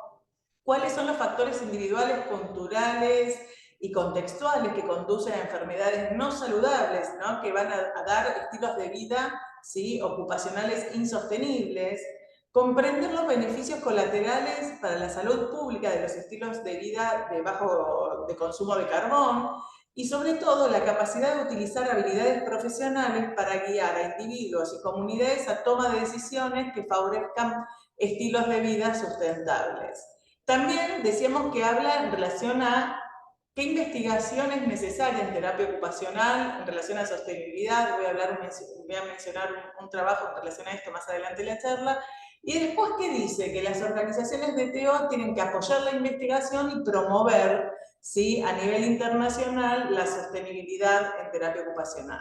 cuáles son los factores individuales, culturales y contextuales que conducen a enfermedades no saludables, ¿no?, que van a dar estilos de vida, ¿sí?, ocupacionales insostenibles. Comprender los beneficios colaterales para la salud pública de los estilos de vida de consumo de carbón, y sobre todo la capacidad de utilizar habilidades profesionales para guiar a individuos y comunidades a toma de decisiones que favorezcan estilos de vida sustentables. También decíamos que habla en relación a qué investigación es necesaria en terapia ocupacional en relación a sostenibilidad. Voy a mencionar un trabajo en relación a esto más adelante en la charla. Y después, ¿qué dice? Que las organizaciones de TO tienen que apoyar la investigación y promover, ¿sí?, a nivel internacional la sostenibilidad en terapia ocupacional.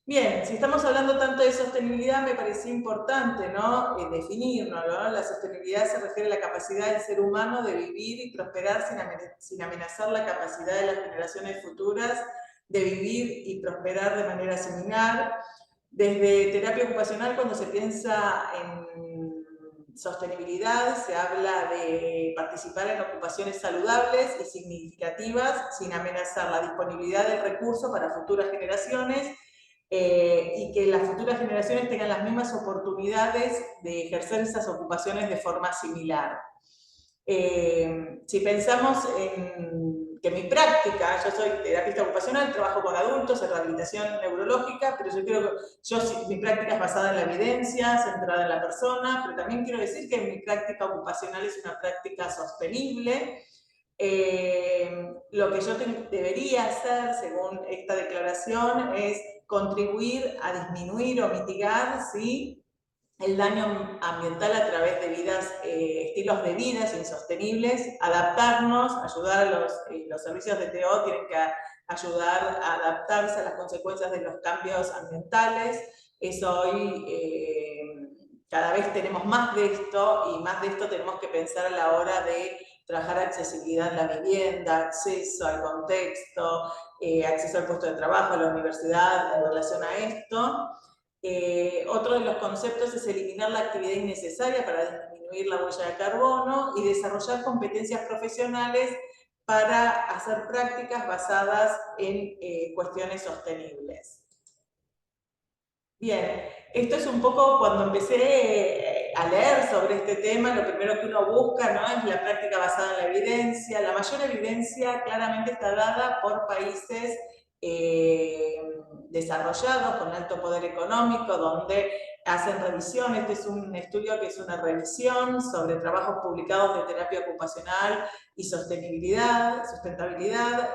Bien, si estamos hablando tanto de sostenibilidad, me parecía importante, ¿no?, definirlo, ¿no? La sostenibilidad se refiere a la capacidad del ser humano de vivir y prosperar sin amenazar la capacidad de las generaciones futuras de vivir y prosperar de manera similar. Desde terapia ocupacional, cuando se piensa en sostenibilidad, se habla de participar en ocupaciones saludables y significativas sin amenazar la disponibilidad del recurso para futuras generaciones, y que las futuras generaciones tengan las mismas oportunidades de ejercer esas ocupaciones de forma similar. Si pensamos en que mi práctica, yo soy terapista ocupacional, trabajo con adultos en rehabilitación neurológica, pero mi práctica es basada en la evidencia, centrada en la persona, pero también quiero decir que mi práctica ocupacional es una práctica sostenible. Lo que yo debería hacer, según esta declaración, es contribuir a disminuir o mitigar, ¿sí?, el daño ambiental a través de estilos de vida insostenibles, adaptarnos, ayudar a los servicios de TO tienen que ayudar a adaptarse a las consecuencias de los cambios ambientales. Eso hoy cada vez tenemos más de esto, y más de esto tenemos que pensar a la hora de trabajar accesibilidad en la vivienda, acceso al contexto, acceso al puesto de trabajo, a la universidad en relación a esto. Otro de los conceptos es eliminar la actividad innecesaria para disminuir la huella de carbono y desarrollar competencias profesionales para hacer prácticas basadas en cuestiones sostenibles. Bien, esto es un poco cuando empecé a leer sobre este tema, lo primero que uno busca, ¿no?, es la práctica basada en la evidencia. La mayor evidencia claramente está dada por países desarrollados, con alto poder económico, donde hacen revisión. Este es un estudio que es una revisión sobre trabajos publicados de terapia ocupacional y sustentabilidad.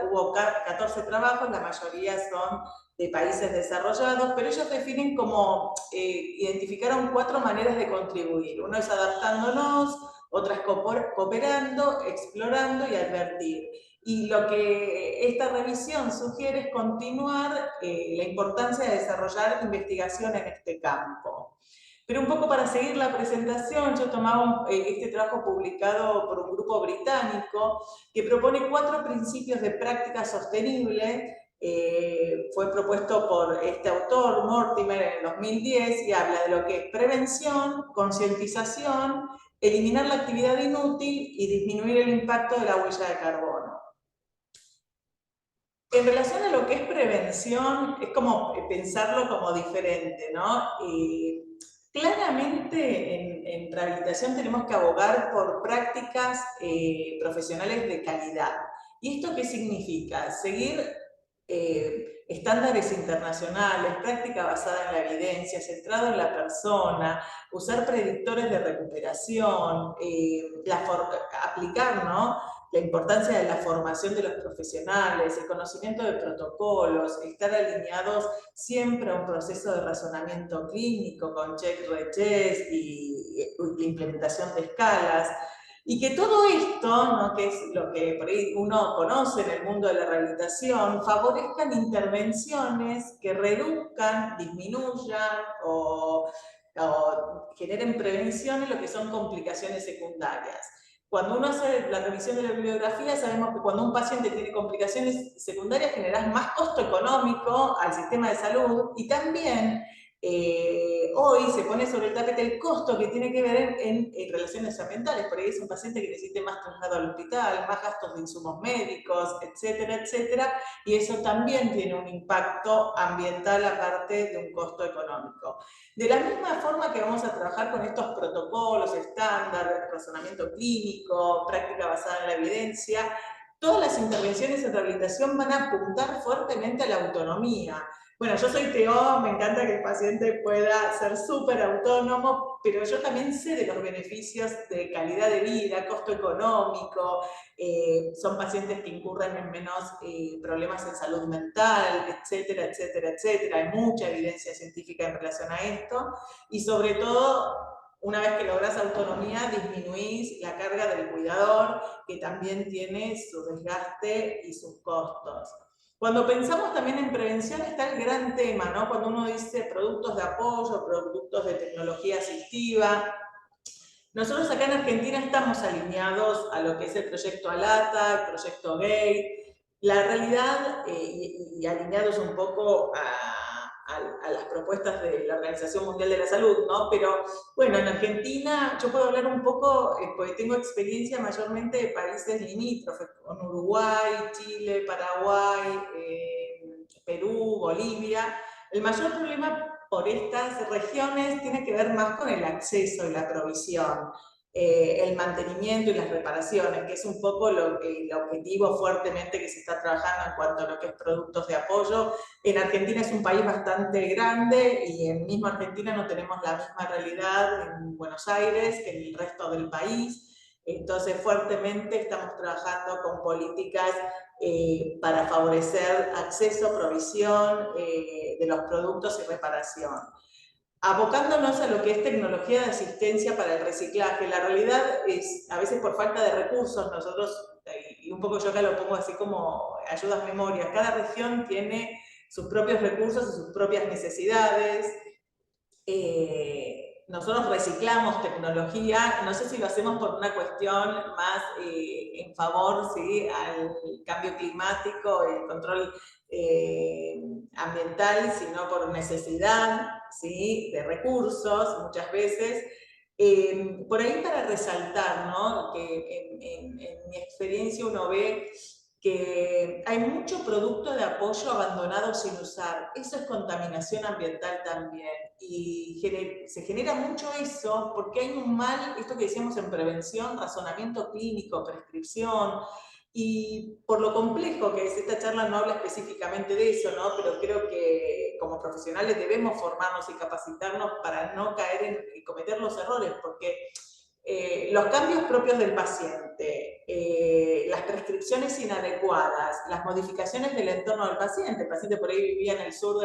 Hubo 14 trabajos, la mayoría son de países desarrollados, pero ellos definen como, identificaron 4 maneras de contribuir. Uno es adaptándonos, otra es cooperando, explorando y advertir. Y lo que esta revisión sugiere es continuar la importancia de desarrollar investigación en este campo. Pero un poco para seguir la presentación, yo tomaba este trabajo publicado por un grupo británico que propone 4 principios de práctica sostenible. Fue propuesto por este autor, Mortimer, en el 2010, y habla de lo que es prevención, concientización, eliminar la actividad inútil y disminuir el impacto de la huella de carbono. En relación a lo que es prevención, es como pensarlo como diferente, ¿no? Claramente en rehabilitación tenemos que abogar por prácticas profesionales de calidad. ¿Y esto qué significa? Seguir estándares internacionales, práctica basada en la evidencia, centrado en la persona, usar predictores de recuperación, aplicar, ¿no?, la importancia de la formación de los profesionales, el conocimiento de protocolos, estar alineados siempre a un proceso de razonamiento clínico con check, recheck y la implementación de escalas. Y que todo esto, ¿no?, que es lo que por ahí uno conoce en el mundo de la rehabilitación, favorezcan intervenciones que reduzcan, disminuyan o generen prevención en lo que son complicaciones secundarias. Cuando uno hace la revisión de la bibliografía, sabemos que cuando un paciente tiene complicaciones secundarias generas más costo económico al sistema de salud y también hoy se pone sobre el tapete el costo que tiene que ver en relaciones ambientales. Por ahí es un paciente que necesite más traslado al hospital, más gastos de insumos médicos, etcétera, etcétera, y eso también tiene un impacto ambiental aparte de un costo económico. De la misma forma que vamos a trabajar con estos protocolos, estándares, razonamiento clínico, práctica basada en la evidencia, todas las intervenciones en rehabilitación van a apuntar fuertemente a la autonomía. Bueno, yo soy TO, me encanta que el paciente pueda ser súper autónomo, pero yo también sé de los beneficios de calidad de vida, costo económico, son pacientes que incurren en menos problemas en salud mental, etcétera, etcétera, etcétera. Hay mucha evidencia científica en relación a esto y sobre todo, una vez que logras autonomía, disminuís la carga del cuidador, que también tiene su desgaste y sus costos. Cuando pensamos también en prevención está el gran tema, ¿no? Cuando uno dice productos de apoyo, productos de tecnología asistiva. Nosotros acá en Argentina estamos alineados a lo que es el proyecto ALATA, el proyecto GATE, la realidad, y alineados un poco a las propuestas de la Organización Mundial de la Salud, ¿no? Pero bueno, en Argentina yo puedo hablar un poco, porque tengo experiencia mayormente de países limítrofes, con Uruguay, Chile, Paraguay, Perú, Bolivia. El mayor problema por estas regiones tiene que ver más con el acceso y la provisión, el mantenimiento y las reparaciones, que es un poco el objetivo fuertemente que se está trabajando en cuanto a lo que es productos de apoyo. En Argentina es un país bastante grande y en mismo Argentina no tenemos la misma realidad en Buenos Aires que en el resto del país. Entonces, fuertemente estamos trabajando con políticas para favorecer acceso, provisión de los productos y reparación. Abocándonos a lo que es tecnología de asistencia para el reciclaje. La realidad es, a veces por falta de recursos, nosotros, y un poco yo acá lo pongo así como ayudas memorias, cada región tiene sus propios recursos y sus propias necesidades. Nosotros reciclamos tecnología, no sé si lo hacemos por una cuestión más en favor, ¿sí?, al cambio climático, el control ambiental, sino por necesidad, ¿sí?, de recursos, muchas veces. Por ahí para resaltar, ¿no?, que en mi experiencia uno ve que hay mucho producto de apoyo abandonado sin usar. Eso es contaminación ambiental también. Y se genera mucho eso porque hay un mal, esto que decíamos en prevención, razonamiento clínico, prescripción, y por lo complejo que es esta charla no habla específicamente de eso, ¿no? Pero creo que como profesionales debemos formarnos y capacitarnos para no caer en cometer los errores, porque los cambios propios del paciente, las prescripciones inadecuadas, las modificaciones del entorno del paciente. El paciente por ahí vivía en el sur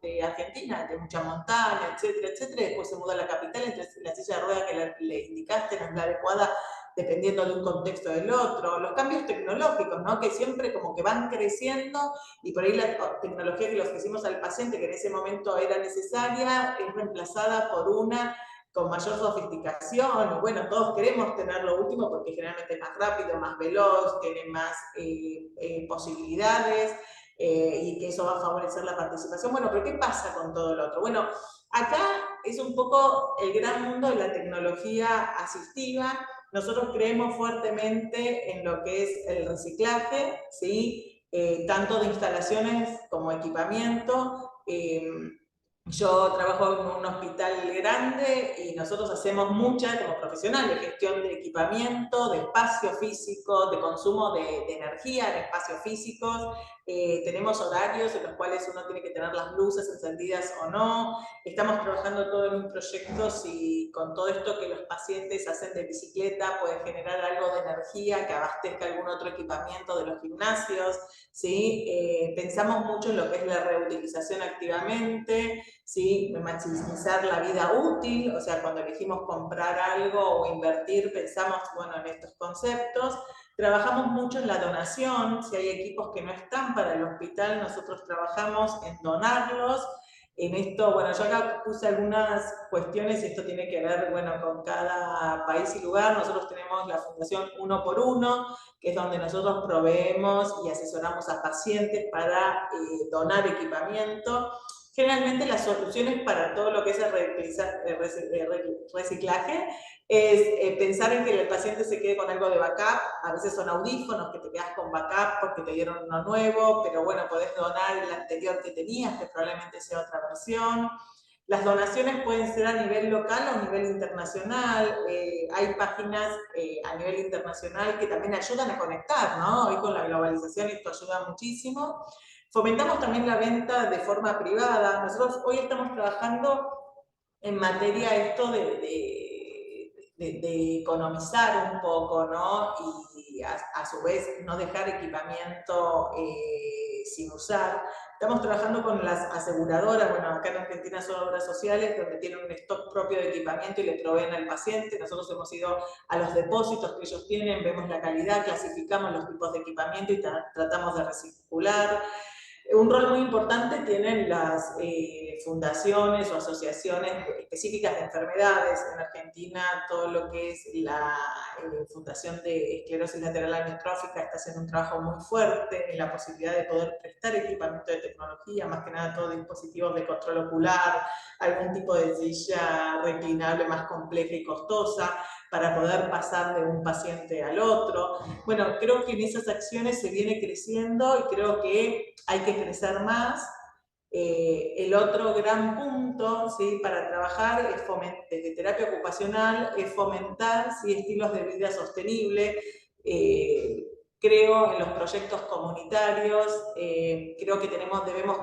de Argentina, de mucha montaña, etcétera, etcétera, después se muda a la capital, entonces la silla de rueda que le indicaste no es la adecuada dependiendo de un contexto del otro. Los cambios tecnológicos, ¿no?, que siempre como que van creciendo y por ahí la tecnología que le ofrecimos al paciente, que en ese momento era necesaria, es reemplazada por una con mayor sofisticación, y bueno, todos queremos tener lo último porque generalmente es más rápido, más veloz, tiene más posibilidades, y que eso va a favorecer la participación. Bueno, pero ¿qué pasa con todo lo otro? Bueno, acá es un poco el gran mundo de la tecnología asistiva. Nosotros creemos fuertemente en lo que es el reciclaje, ¿sí? Tanto de instalaciones como equipamiento. Yo trabajo en un hospital grande y nosotros hacemos mucha, como profesionales, gestión de equipamiento, de espacio físico, de consumo de energía en espacios físicos. Tenemos horarios en los cuales uno tiene que tener las luces encendidas o no. Estamos trabajando todo en un proyecto si con todo esto que los pacientes hacen de bicicleta puede generar algo de energía que abastezca algún otro equipamiento de los gimnasios. ¿Sí? Pensamos mucho en lo que es la reutilización activamente, ¿sí? Maximizar la vida útil, o sea, cuando elegimos comprar algo o invertir, pensamos, bueno, en estos conceptos. Trabajamos mucho en la donación, si hay equipos que no están para el hospital, nosotros trabajamos en donarlos. En esto, bueno, yo acá puse algunas cuestiones y esto tiene que ver, bueno, con cada país y lugar. Nosotros tenemos la Fundación Uno por Uno, que es donde nosotros proveemos y asesoramos a pacientes para donar equipamiento. Generalmente las soluciones para todo lo que es el reciclaje es pensar en que el paciente se quede con algo de backup. A veces son audífonos que te quedas con backup porque te dieron uno nuevo, pero bueno, podés donar el anterior que tenías, que probablemente sea otra versión. Las donaciones pueden ser a nivel local o a nivel internacional. Hay páginas a nivel internacional que también ayudan a conectar, ¿no? Hoy con la globalización esto ayuda muchísimo. Fomentamos también la venta de forma privada. Nosotros hoy estamos trabajando en materia esto de economizar un poco, ¿no? Y a su vez no dejar equipamiento sin usar. Estamos trabajando con las aseguradoras, bueno, acá en Argentina son obras sociales, donde tienen un stock propio de equipamiento y le proveen al paciente. Nosotros hemos ido a los depósitos que ellos tienen, vemos la calidad, clasificamos los tipos de equipamiento y tratamos de recircular. Un rol muy importante tienen las fundaciones o asociaciones específicas de enfermedades. En Argentina, todo lo que es la Fundación de Esclerosis Lateral Amiotrófica está haciendo un trabajo muy fuerte en la posibilidad de poder prestar equipamiento de tecnología, más que nada todos dispositivos de control ocular, algún tipo de silla reclinable más compleja y costosa, para poder pasar de un paciente al otro. Bueno, creo que en esas acciones se viene creciendo y creo que hay que crecer más. El otro gran punto, ¿sí?, para trabajar es desde terapia ocupacional es fomentar, ¿sí?, estilos de vida sostenibles. Creo en los proyectos comunitarios, creo que debemos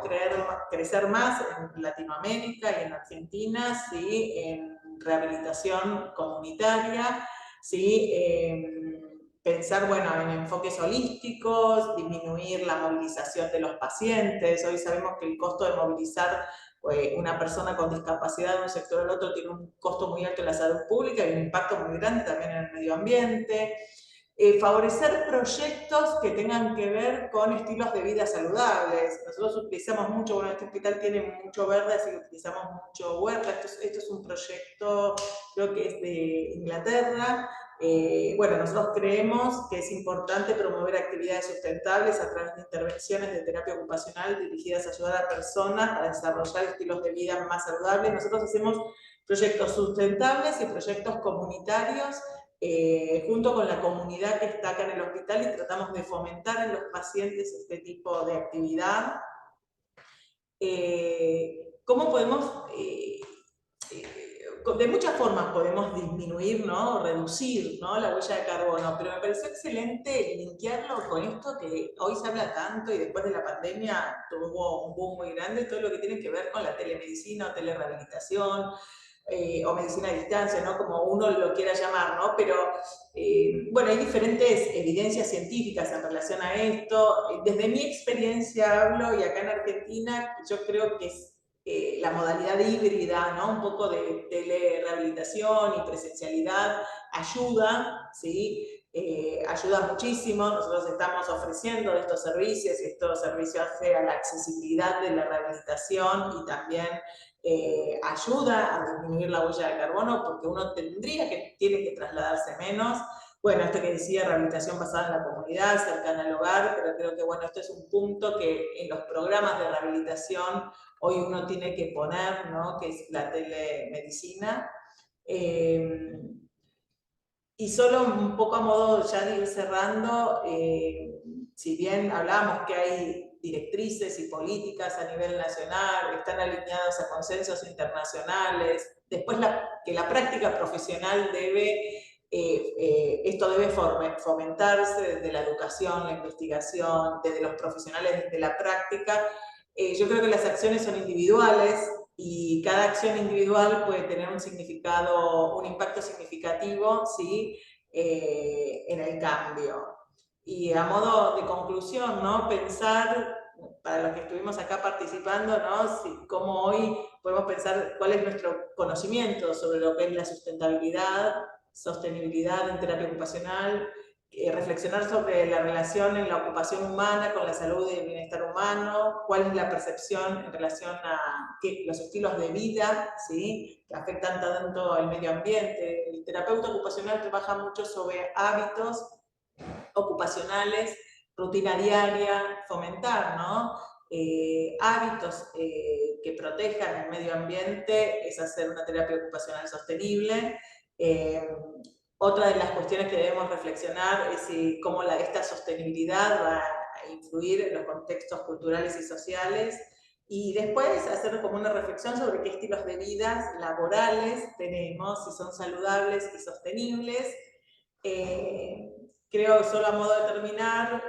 crecer más en Latinoamérica y en Argentina, ¿sí?, en rehabilitación comunitaria, ¿sí? Pensar, bueno, en enfoques holísticos, disminuir la movilización de los pacientes. Hoy sabemos que el costo de movilizar una persona con discapacidad de un sector al otro tiene un costo muy alto en la salud pública y un impacto muy grande también en el medio ambiente. Favorecer proyectos que tengan que ver con estilos de vida saludables. Nosotros utilizamos mucho, bueno, este hospital tiene mucho verde, así que utilizamos mucho huerta. Esto es un proyecto, creo que es de Inglaterra. Bueno, nosotros creemos que es importante promover actividades sustentables a través de intervenciones de terapia ocupacional dirigidas a ayudar a personas a desarrollar estilos de vida más saludables. Nosotros hacemos proyectos sustentables y proyectos comunitarios junto con la comunidad que está acá en el hospital y tratamos de fomentar en los pacientes este tipo de actividad. ¿Cómo podemos de muchas formas podemos disminuir, ¿no?, reducir, ¿no?, la huella de carbono, pero me pareció excelente linkearlo con esto que hoy se habla tanto y después de la pandemia tuvo un boom muy grande, todo lo que tiene que ver con la telemedicina o telerehabilitación, o medicina a distancia, ¿no?, como uno lo quiera llamar, ¿no? Pero bueno, hay diferentes evidencias científicas en relación a esto. Desde mi experiencia hablo, y acá en Argentina yo creo que es la modalidad híbrida, ¿no?, un poco de telerehabilitación y presencialidad ayuda, ¿sí? Ayuda muchísimo. Nosotros estamos ofreciendo estos servicios y estos servicios hace a la accesibilidad de la rehabilitación y también ayuda a disminuir la huella de carbono porque uno tiene que trasladarse menos. Bueno, esto que decía, rehabilitación basada en la comunidad, cercana al hogar, pero creo que bueno, esto es un punto que en los programas de rehabilitación hoy uno tiene que poner, ¿no?, que es la telemedicina. Y solo un poco a modo ya de ir cerrando, si bien hablamos que hay directrices y políticas a nivel nacional, están alineados a consensos internacionales. Después que la práctica profesional esto debe fomentarse desde la educación, la investigación, desde los profesionales, desde la práctica. Yo creo que las acciones son individuales y cada acción individual puede tener un significado, un impacto significativo, ¿sí? En el cambio. Y a modo de conclusión, ¿no? Pensar, para los que estuvimos acá participando, ¿no? Cómo hoy podemos pensar cuál es nuestro conocimiento sobre lo que es la sostenibilidad en terapia ocupacional, reflexionar sobre la relación en la ocupación humana con la salud y el bienestar humano, cuál es la percepción en relación a los estilos de vida, ¿sí? Que afectan tanto al medio ambiente. El terapeuta ocupacional trabaja mucho sobre hábitos ocupacionales, rutina diaria, fomentar, ¿no? Hábitos que protejan el medio ambiente, es hacer una terapia ocupacional sostenible. Otra de las cuestiones que debemos reflexionar es cómo esta sostenibilidad va a influir en los contextos culturales y sociales, y después hacer como una reflexión sobre qué estilos de vida laborales tenemos, si son saludables y sostenibles. Creo, solo a modo de terminar,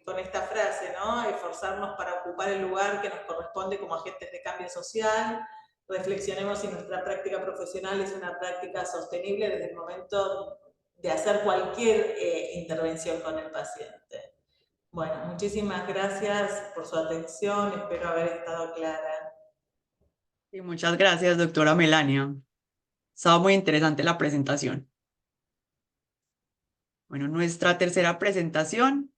con esta frase, ¿no? Esforzarnos para ocupar el lugar que nos corresponde como agentes de cambio social. Reflexionemos si nuestra práctica profesional es una práctica sostenible desde el momento de hacer cualquier intervención con el paciente. Bueno, muchísimas gracias por su atención, espero haber estado clara. Y muchas gracias, doctora Melania. Estaba muy interesante la presentación. Bueno, nuestra tercera presentación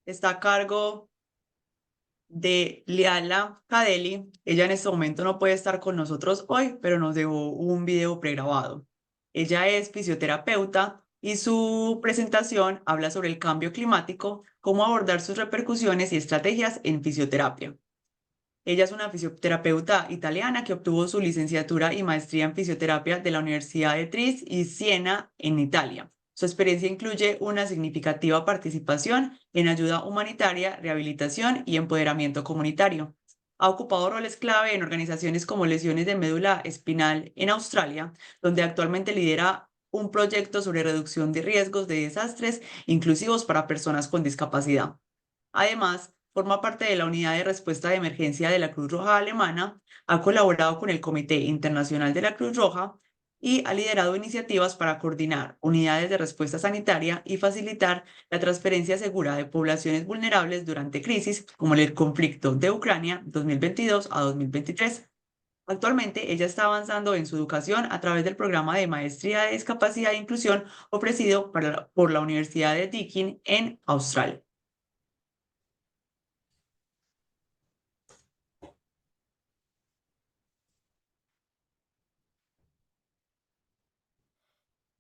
está a cargo de Liala Kadeli. Ella en este momento no puede estar con nosotros hoy, pero nos dejó un video pregrabado. Ella es fisioterapeuta y su presentación habla sobre el cambio climático, cómo abordar sus repercusiones y estrategias en fisioterapia. Ella es una fisioterapeuta italiana que obtuvo su licenciatura y maestría en fisioterapia de la Universidad de Tris y Siena en Italia. Su experiencia incluye una significativa participación en ayuda humanitaria, rehabilitación y empoderamiento comunitario. Ha ocupado roles clave en organizaciones como Lesiones de Médula Espinal en Australia, donde actualmente lidera un proyecto sobre reducción de riesgos de desastres inclusivos para personas con discapacidad. Además, forma parte de la Unidad de Respuesta de Emergencia de la Cruz Roja Alemana, ha colaborado con el Comité Internacional de la Cruz Roja y ha liderado iniciativas para coordinar unidades de respuesta sanitaria y facilitar la transferencia segura de poblaciones vulnerables durante crisis como el conflicto de Ucrania 2022 a 2023. Actualmente, ella está avanzando en su educación a través del programa de Maestría de Discapacidad e Inclusión ofrecido por la Universidad de Deakin en Australia.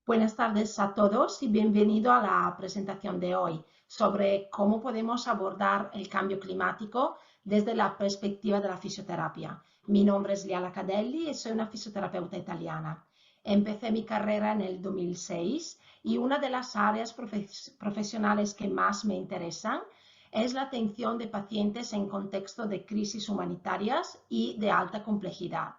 Buenas tardes a todos y bienvenido a la presentación de hoy sobre cómo podemos abordar el cambio climático desde la perspectiva de la fisioterapia. Mi nombre es Liala Cadelli y soy una fisioterapeuta italiana. Empecé mi carrera en el 2006 y una de las áreas profesionales que más me interesan es la atención de pacientes en contexto de crisis humanitarias y de alta complejidad.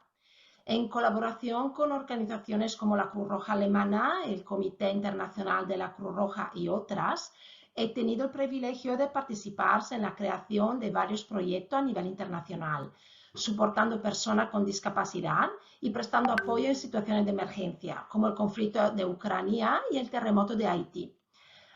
En colaboración con organizaciones como la Cruz Roja Alemana, el Comité Internacional de la Cruz Roja y otras, he tenido el privilegio de participar en la creación de varios proyectos a nivel internacional, soportando personas con discapacidad y prestando apoyo en situaciones de emergencia, como el conflicto de Ucrania y el terremoto de Haití.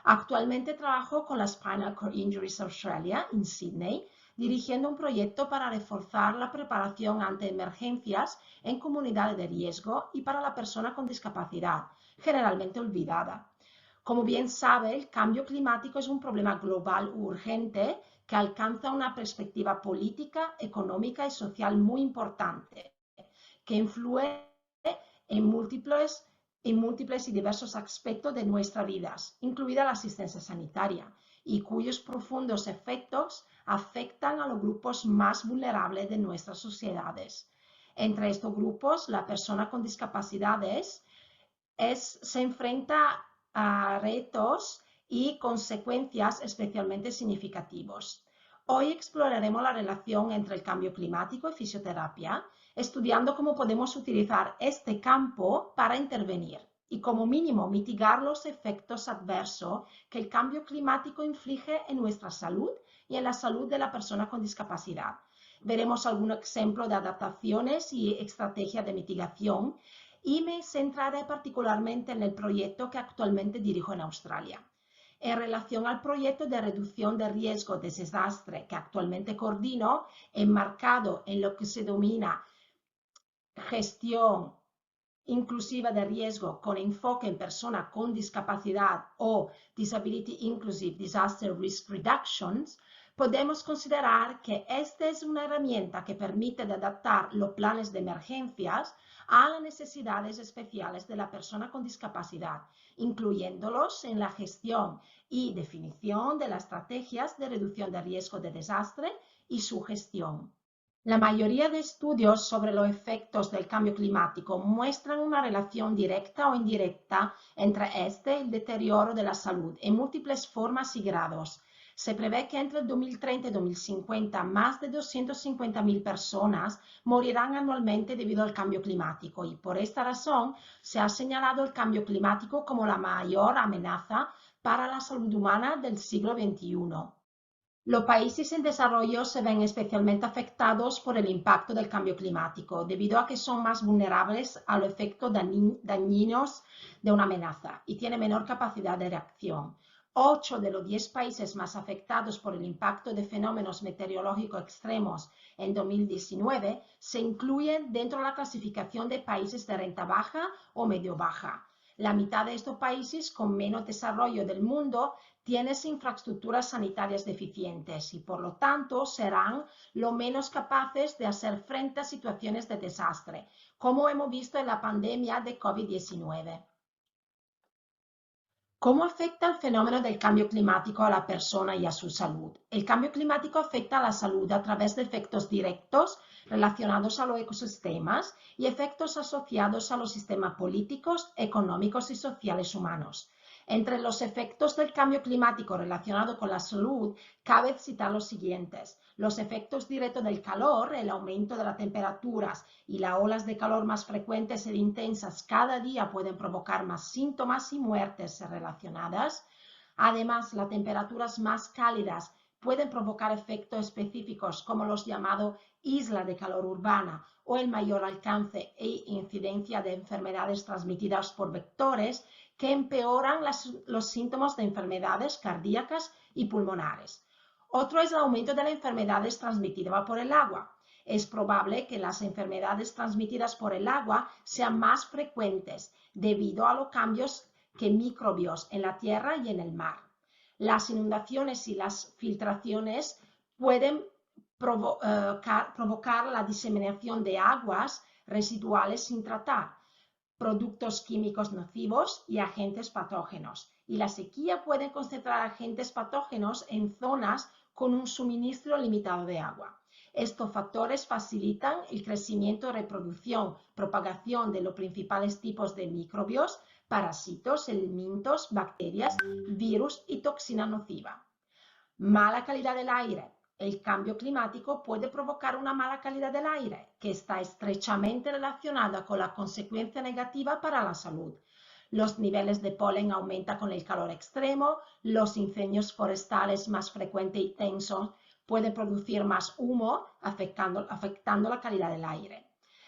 Actualmente trabajo con la Spinal Cord Injuries Australia en Sydney, dirigiendo un proyecto para reforzar la preparación ante emergencias en comunidades de riesgo y para la persona con discapacidad, generalmente olvidada. Como bien sabe, el cambio climático es un problema global urgente que alcanza una perspectiva política, económica y social muy importante, que influye en múltiples y diversos aspectos de nuestras vidas, incluida la asistencia sanitaria, y cuyos profundos efectos afectan a los grupos más vulnerables de nuestras sociedades. Entre estos grupos, la persona con discapacidades se enfrenta a retos y consecuencias especialmente significativos. Hoy exploraremos la relación entre el cambio climático y fisioterapia, estudiando cómo podemos utilizar este campo para intervenir y como mínimo mitigar los efectos adversos que el cambio climático inflige en nuestra salud y en la salud de la persona con discapacidad. Veremos algún ejemplo de adaptaciones y estrategias de mitigación y me centraré particularmente en el proyecto que actualmente dirijo en Australia. En relación al proyecto de reducción de riesgo de desastre que actualmente coordino, enmarcado en lo que se denomina gestión inclusiva de riesgo con enfoque en persona con discapacidad o Disability Inclusive Disaster Risk Reductions, podemos considerar que esta es una herramienta que permite adaptar los planes de emergencias a las necesidades especiales de la persona con discapacidad, incluyéndolos en la gestión y definición de las estrategias de reducción de riesgo de desastre y su gestión. La mayoría de estudios sobre los efectos del cambio climático muestran una relación directa o indirecta entre este y el deterioro de la salud en múltiples formas y grados. Se prevé que entre el 2030 y 2050 más de 250.000 personas morirán anualmente debido al cambio climático y por esta razón se ha señalado el cambio climático como la mayor amenaza para la salud humana del siglo XXI. Los países en desarrollo se ven especialmente afectados por el impacto del cambio climático, debido a que son más vulnerables a los efectos dañinos de una amenaza y tienen menor capacidad de reacción. 8 de los 10 países más afectados por el impacto de fenómenos meteorológicos extremos en 2019 se incluyen dentro de la clasificación de países de renta baja o medio baja. La mitad de estos países con menos desarrollo del mundo tienen infraestructuras sanitarias deficientes y por lo tanto serán lo menos capaces de hacer frente a situaciones de desastre, como hemos visto en la pandemia de COVID-19. ¿Cómo afecta el fenómeno del cambio climático a la persona y a su salud? El cambio climático afecta a la salud a través de efectos directos relacionados a los ecosistemas y efectos asociados a los sistemas políticos, económicos y sociales humanos. Entre los efectos del cambio climático relacionado con la salud, cabe citar los siguientes. Los efectos directos del calor, el aumento de las temperaturas y las olas de calor más frecuentes e intensas cada día pueden provocar más síntomas y muertes relacionadas. Además, las temperaturas más cálidas pueden provocar efectos específicos como los llamados islas de calor urbana o el mayor alcance e incidencia de enfermedades transmitidas por vectores que empeoran los síntomas de enfermedades cardíacas y pulmonares. Otro es el aumento de las enfermedades transmitidas por el agua. Es probable que las enfermedades transmitidas por el agua sean más frecuentes debido a los cambios que microbios en la tierra y en el mar. Las inundaciones y las filtraciones pueden provocar la diseminación de aguas residuales sin tratar, productos químicos nocivos y agentes patógenos. Y la sequía puede concentrar agentes patógenos en zonas con un suministro limitado de agua. Estos factores facilitan el crecimiento, reproducción, propagación de los principales tipos de microbios, parásitos, elementos, bacterias, virus y toxina nociva. Mala calidad del aire. El cambio climático puede provocar una mala calidad del aire, que está estrechamente relacionada con la consecuencia negativa para la salud. Los niveles de polen aumentan con el calor extremo, los incendios forestales más frecuentes y tensos pueden producir más humo, afectando la calidad del aire.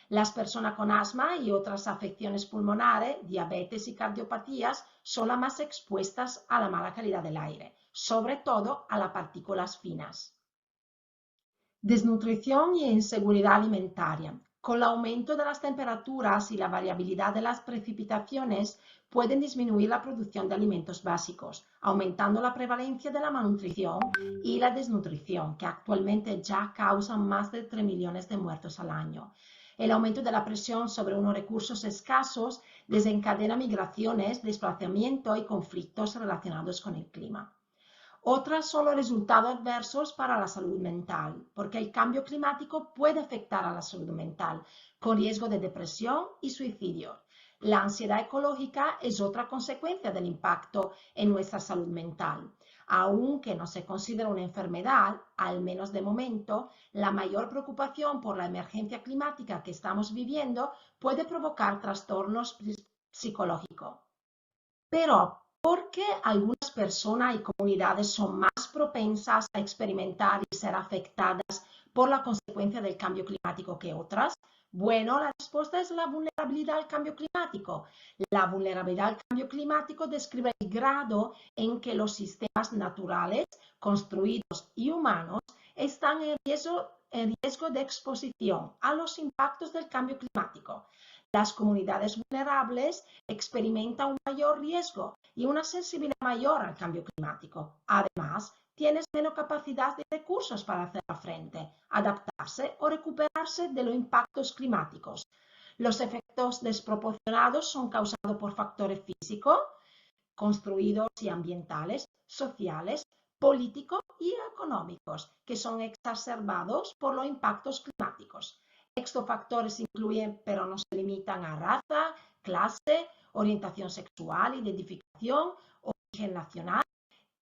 Las personas con asma y otras afecciones pulmonares, diabetes y cardiopatías son las más expuestas a la mala calidad del aire, sobre todo a las partículas finas. Desnutrición y inseguridad alimentaria. Con el aumento de las temperaturas y la variabilidad de las precipitaciones pueden disminuir la producción de alimentos básicos, aumentando la prevalencia de la malnutrición y la desnutrición, que actualmente ya causan más de 3 millones de muertos al año. El aumento de la presión sobre unos recursos escasos desencadena migraciones, desplazamiento y conflictos relacionados con el clima. Otras son los resultados adversos para la salud mental, porque el cambio climático puede afectar a la salud mental, con riesgo de depresión y suicidio. La ansiedad ecológica es otra consecuencia del impacto en nuestra salud mental. Aunque no se considera una enfermedad, al menos de momento, la mayor preocupación por la emergencia climática que estamos viviendo puede provocar trastornos psicológicos. Pero, ¿por qué algunas personas y comunidades son más propensas a experimentar y ser afectadas por la consecuencia del cambio climático que otras? Bueno, la respuesta es la vulnerabilidad al cambio climático. La vulnerabilidad al cambio climático describe el grado en que los sistemas naturales, construidos y humanos, están en riesgo de exposición a los impactos del cambio climático. Las comunidades vulnerables experimentan un mayor riesgo y una sensibilidad mayor al cambio climático. Además, tienes menos capacidad de recursos para hacer frente, adaptarse o recuperarse de los impactos climáticos. Los efectos desproporcionados son causados por factores físicos, construidos y ambientales, sociales, políticos y económicos, que son exacerbados por los impactos climáticos. Estos factores incluyen, pero no se limitan a raza, clase, orientación sexual, identificación, origen nacional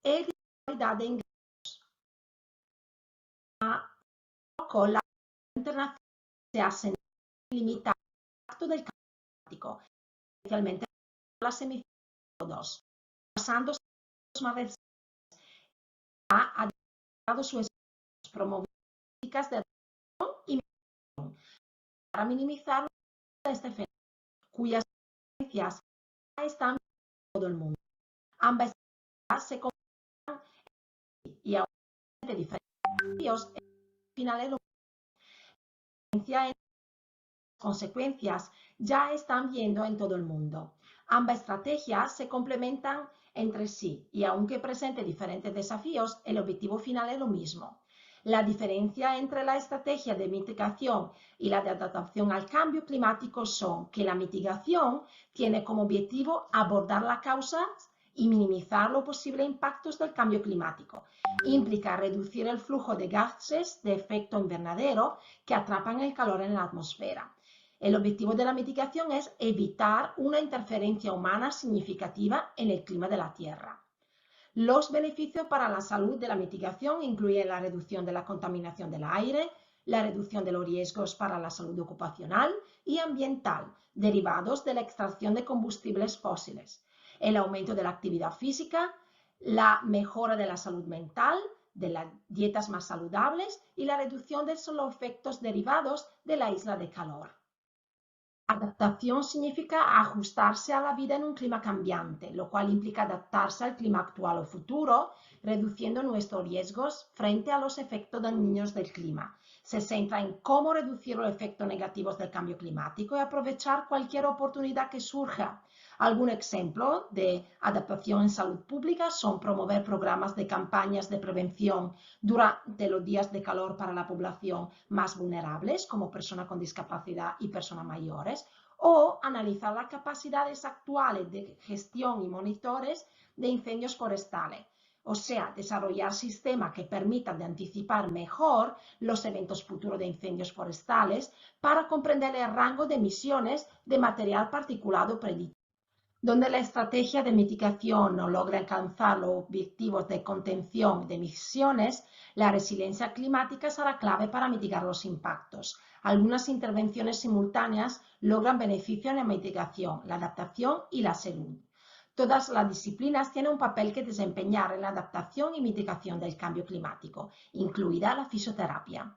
e irregularidad de ingresos. Con la internacional se ha sentido limitar el impacto del cambio climático, especialmente en las emisiones de CO2, basándose en los más recientes, ha dedicado su esfuerzo promover políticas de adaptación y mitigación para minimizar los efectos de este fenómeno, cuyas consecuencias ya están en todo el mundo. Ambas estrategias se complementan y aún de diferentes desafíos, al final es lo mismo. Las consecuencias ya están viendo en todo el mundo. Ambas estrategias se complementan entre sí y aunque presenten diferentes desafíos, el objetivo final es lo mismo. La diferencia entre la estrategia de mitigación y la de adaptación al cambio climático son que la mitigación tiene como objetivo abordar las causas y minimizar los posibles impactos del cambio climático. Implica reducir el flujo de gases de efecto invernadero que atrapan el calor en la atmósfera. El objetivo de la mitigación es evitar una interferencia humana significativa en el clima de la Tierra. Los beneficios para la salud de la mitigación incluyen la reducción de la contaminación del aire, la reducción de los riesgos para la salud ocupacional y ambiental derivados de la extracción de combustibles fósiles, el aumento de la actividad física, la mejora de la salud mental, de las dietas más saludables y la reducción de los efectos derivados de la isla de calor. Adaptación significa ajustarse a la vida en un clima cambiante, lo cual implica adaptarse al clima actual o futuro, reduciendo nuestros riesgos frente a los efectos dañinos del clima. Se centra en cómo reducir los efectos negativos del cambio climático y aprovechar cualquier oportunidad que surja. Algún ejemplo de adaptación en salud pública son promover programas de campañas de prevención durante los días de calor para la población más vulnerables, como personas con discapacidad y personas mayores, o analizar las capacidades actuales de gestión y monitores de incendios forestales. O sea, desarrollar sistemas que permitan de anticipar mejor los eventos futuros de incendios forestales para comprender el rango de emisiones de material particulado predictivo. Donde la estrategia de mitigación no logra alcanzar los objetivos de contención de emisiones, la resiliencia climática será clave para mitigar los impactos. Algunas intervenciones simultáneas logran beneficio en la mitigación, la adaptación y la salud. Todas las disciplinas tienen un papel que desempeñar en la adaptación y mitigación del cambio climático, incluida la fisioterapia.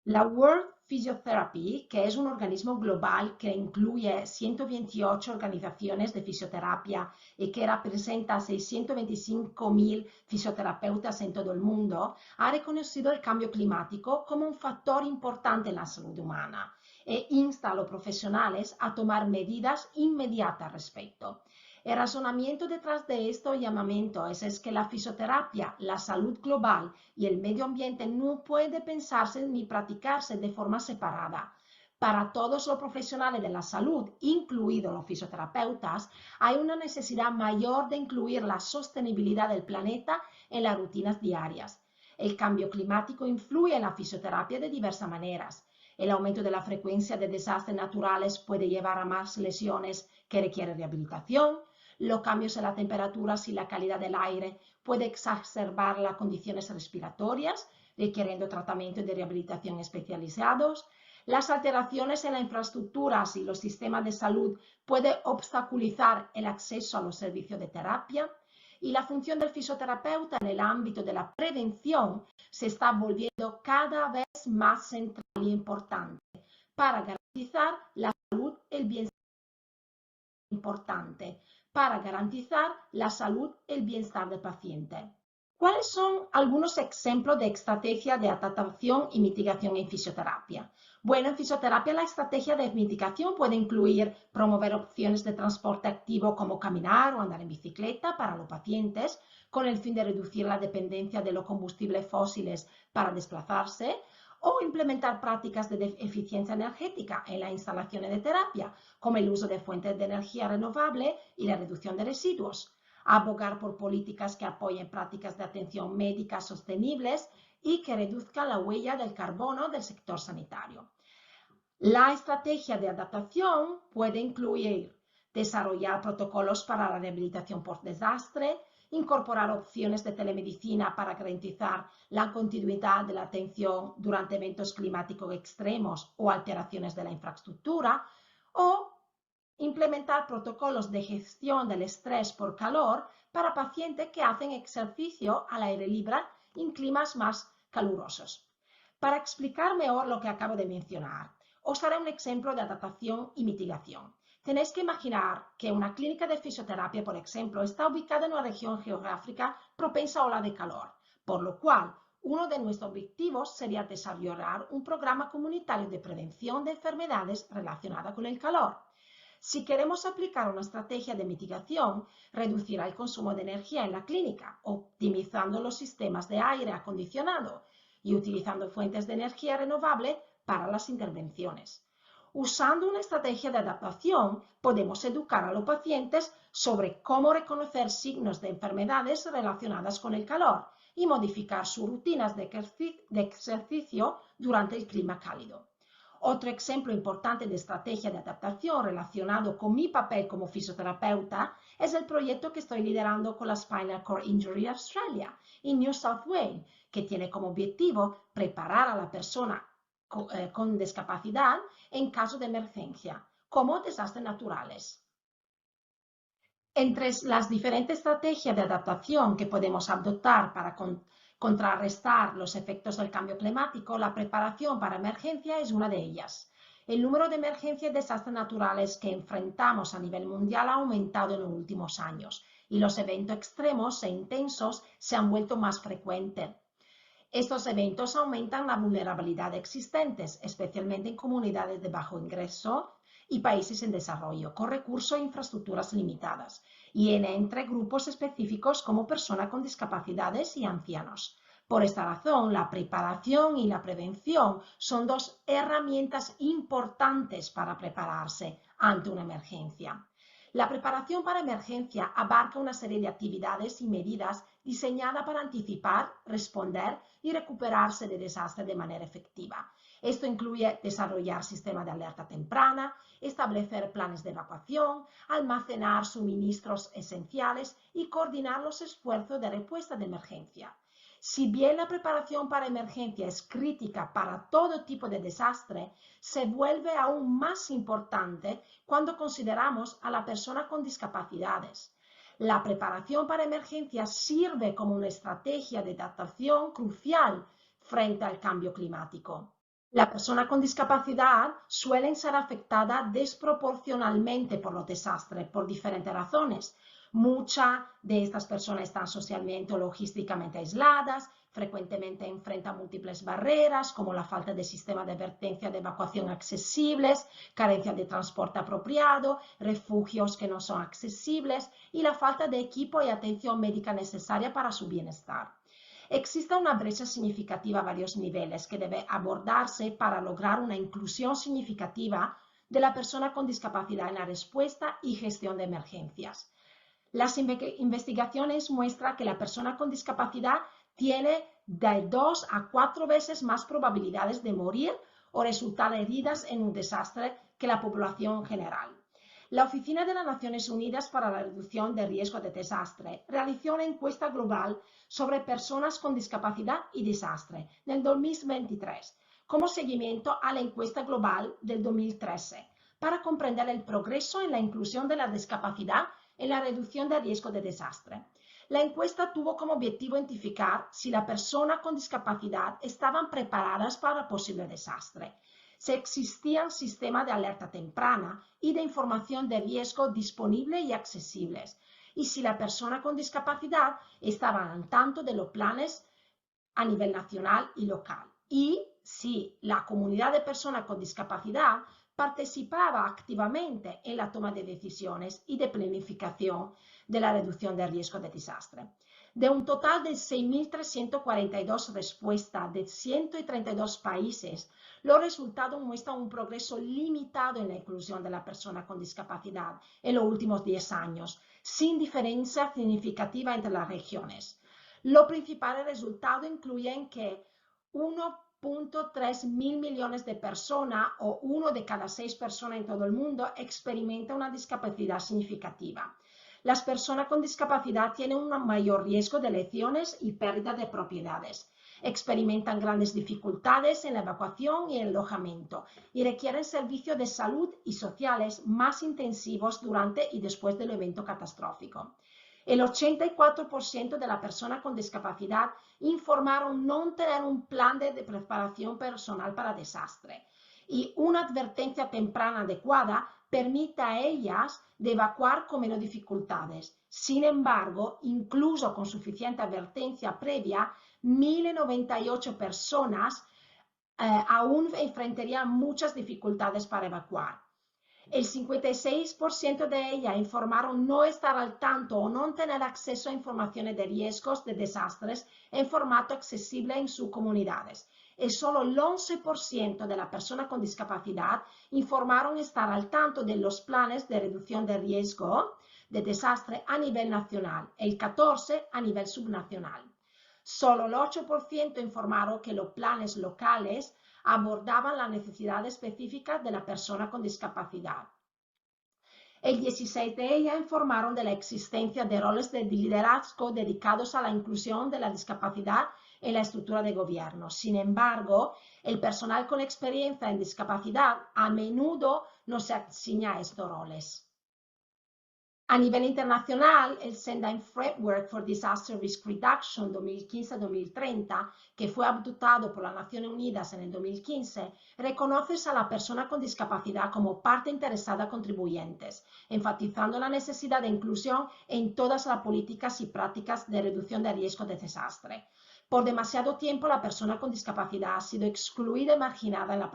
La World Physiotherapy, que es un organismo global que incluye 128 organizaciones de fisioterapia y que representa a 625.000 fisioterapeutas en todo el mundo, ha reconocido el cambio climático como un factor importante en la salud humana e insta a los profesionales a tomar medidas inmediatas al respecto. El razonamiento detrás de este llamamiento es que la fisioterapia, la salud global y el medio ambiente no puede pensarse ni practicarse de forma separada. Para todos los profesionales de la salud, incluidos los fisioterapeutas, hay una necesidad mayor de incluir la sostenibilidad del planeta en las rutinas diarias. El cambio climático influye en la fisioterapia de diversas maneras. El aumento de la frecuencia de desastres naturales puede llevar a más lesiones que requieren rehabilitación. Los cambios en las temperaturas y la calidad del aire puede exacerbar las condiciones respiratorias, requiriendo tratamiento de rehabilitación especializados. Las alteraciones en las infraestructuras y los sistemas de salud pueden obstaculizar el acceso a los servicios de terapia. Y la función del fisioterapeuta en el ámbito de la prevención se está volviendo cada vez más central y importante para garantizar la salud y el bienestar del paciente. ¿Cuáles son algunos ejemplos de estrategias de adaptación y mitigación en fisioterapia? Bueno, en fisioterapia la estrategia de mitigación puede incluir promover opciones de transporte activo como caminar o andar en bicicleta para los pacientes, con el fin de reducir la dependencia de los combustibles fósiles para desplazarse, o implementar prácticas de eficiencia energética en las instalaciones de terapia, como el uso de fuentes de energía renovable y la reducción de residuos. Abogar por políticas que apoyen prácticas de atención médica sostenibles y que reduzcan la huella del carbono del sector sanitario. La estrategia de adaptación puede incluir desarrollar protocolos para la rehabilitación por desastre, incorporar opciones de telemedicina para garantizar la continuidad de la atención durante eventos climáticos extremos o alteraciones de la infraestructura, o implementar protocolos de gestión del estrés por calor para pacientes que hacen ejercicio al aire libre en climas más calurosos. Para explicar mejor lo que acabo de mencionar, os daré un ejemplo de adaptación y mitigación. Tenéis que imaginar que una clínica de fisioterapia, por ejemplo, está ubicada en una región geográfica propensa a olas de calor, por lo cual uno de nuestros objetivos sería desarrollar un programa comunitario de prevención de enfermedades relacionadas con el calor. Si queremos aplicar una estrategia de mitigación, reducirá el consumo de energía en la clínica, optimizando los sistemas de aire acondicionado y utilizando fuentes de energía renovable para las intervenciones. Usando una estrategia de adaptación, podemos educar a los pacientes sobre cómo reconocer signos de enfermedades relacionadas con el calor y modificar sus rutinas de ejercicio durante el clima cálido. Otro ejemplo importante de estrategia de adaptación relacionado con mi papel como fisioterapeuta es el proyecto que estoy liderando con la Spinal Cord Injury Australia en New South Wales, que tiene como objetivo preparar a la persona con discapacidad en caso de emergencia, como desastres naturales. Entre las diferentes estrategias de adaptación que podemos adoptar para contrarrestar los efectos del cambio climático, la preparación para emergencia es una de ellas. El número de emergencias y desastres naturales que enfrentamos a nivel mundial ha aumentado en los últimos años y los eventos extremos e intensos se han vuelto más frecuentes. Estos eventos aumentan la vulnerabilidad existentes, especialmente en comunidades de bajo ingreso y países en desarrollo, con recursos e infraestructuras limitadas, y entre grupos específicos como personas con discapacidades y ancianos. Por esta razón, la preparación y la prevención son dos herramientas importantes para prepararse ante una emergencia. La preparación para emergencia abarca una serie de actividades y medidas diseñadas para anticipar, responder y recuperarse de desastres de manera efectiva. Esto incluye desarrollar sistemas de alerta temprana, establecer planes de evacuación, almacenar suministros esenciales y coordinar los esfuerzos de respuesta de emergencia. Si bien la preparación para emergencia es crítica para todo tipo de desastre, se vuelve aún más importante cuando consideramos a la persona con discapacidades. La preparación para emergencia sirve como una estrategia de adaptación crucial frente al cambio climático. La persona con discapacidad suelen ser afectada desproporcionalmente por los desastres por diferentes razones. Muchas de estas personas están socialmente o logísticamente aisladas, frecuentemente enfrentan múltiples barreras como la falta de sistemas de advertencia de evacuación accesibles, carencia de transporte apropiado, refugios que no son accesibles y la falta de equipo y atención médica necesaria para su bienestar. Existe una brecha significativa a varios niveles que debe abordarse para lograr una inclusión significativa de la persona con discapacidad en la respuesta y gestión de emergencias. Las investigaciones muestran que la persona con discapacidad tiene de 2 a 4 veces más probabilidades de morir o resultar heridas en un desastre que la población en general. La Oficina de las Naciones Unidas para la Reducción de Riesgo de Desastre realizó una encuesta global sobre personas con discapacidad y desastre en el 2023, como seguimiento a la encuesta global del 2013, para comprender el progreso en la inclusión de la discapacidad en la reducción de riesgo de desastre. La encuesta tuvo como objetivo identificar si las personas con discapacidad estaban preparadas para posible desastre, si existían sistemas de alerta temprana y de información de riesgo disponibles y accesibles, y si la persona con discapacidad estaba al tanto de los planes a nivel nacional y local, y si la comunidad de personas con discapacidad participaba activamente en la toma de decisiones y de planificación de la reducción del riesgo de desastre. De un total de 6.342 respuestas de 132 países, los resultados muestran un progreso limitado en la inclusión de la persona con discapacidad en los últimos 10 años, sin diferencia significativa entre las regiones. Los principales resultados incluyen que 1.3 mil millones de personas, o 1 de cada 6 personas en todo el mundo, experimenta una discapacidad significativa. Las personas con discapacidad tienen un mayor riesgo de lesiones y pérdida de propiedades. Experimentan grandes dificultades en la evacuación y el alojamiento y requieren servicios de salud y sociales más intensivos durante y después del evento catastrófico. El 84% de las personas con discapacidad informaron no tener un plan de preparación personal para desastre, y una advertencia temprana adecuada permite a ellas de evacuar con menos dificultades. Sin embargo, incluso con suficiente advertencia previa, 1.098 personas aún enfrentarían muchas dificultades para evacuar. El 56% de ellas informaron no estar al tanto o no tener acceso a informaciones de riesgos de desastres en formato accesible en sus comunidades. Y solo el 11% de las personas con discapacidad informaron estar al tanto de los planes de reducción de riesgo de desastre a nivel nacional, el 14% a nivel subnacional. Solo el 8% informaron que los planes locales abordaban las necesidades específicas de la persona con discapacidad. El 16% de ellas informaron de la existencia de roles de liderazgo dedicados a la inclusión de la discapacidad en la estructura de gobierno. Sin embargo, el personal con experiencia en discapacidad a menudo no se asigna a estos roles. A nivel internacional, el Sendai Framework for Disaster Risk Reduction 2015-2030, que fue adoptado por las Naciones Unidas en el 2015, reconoce a la persona con discapacidad como parte interesada contribuyentes, enfatizando la necesidad de inclusión en todas las políticas y prácticas de reducción de riesgo de desastre. Por demasiado tiempo, la persona con discapacidad ha sido excluida y marginada en la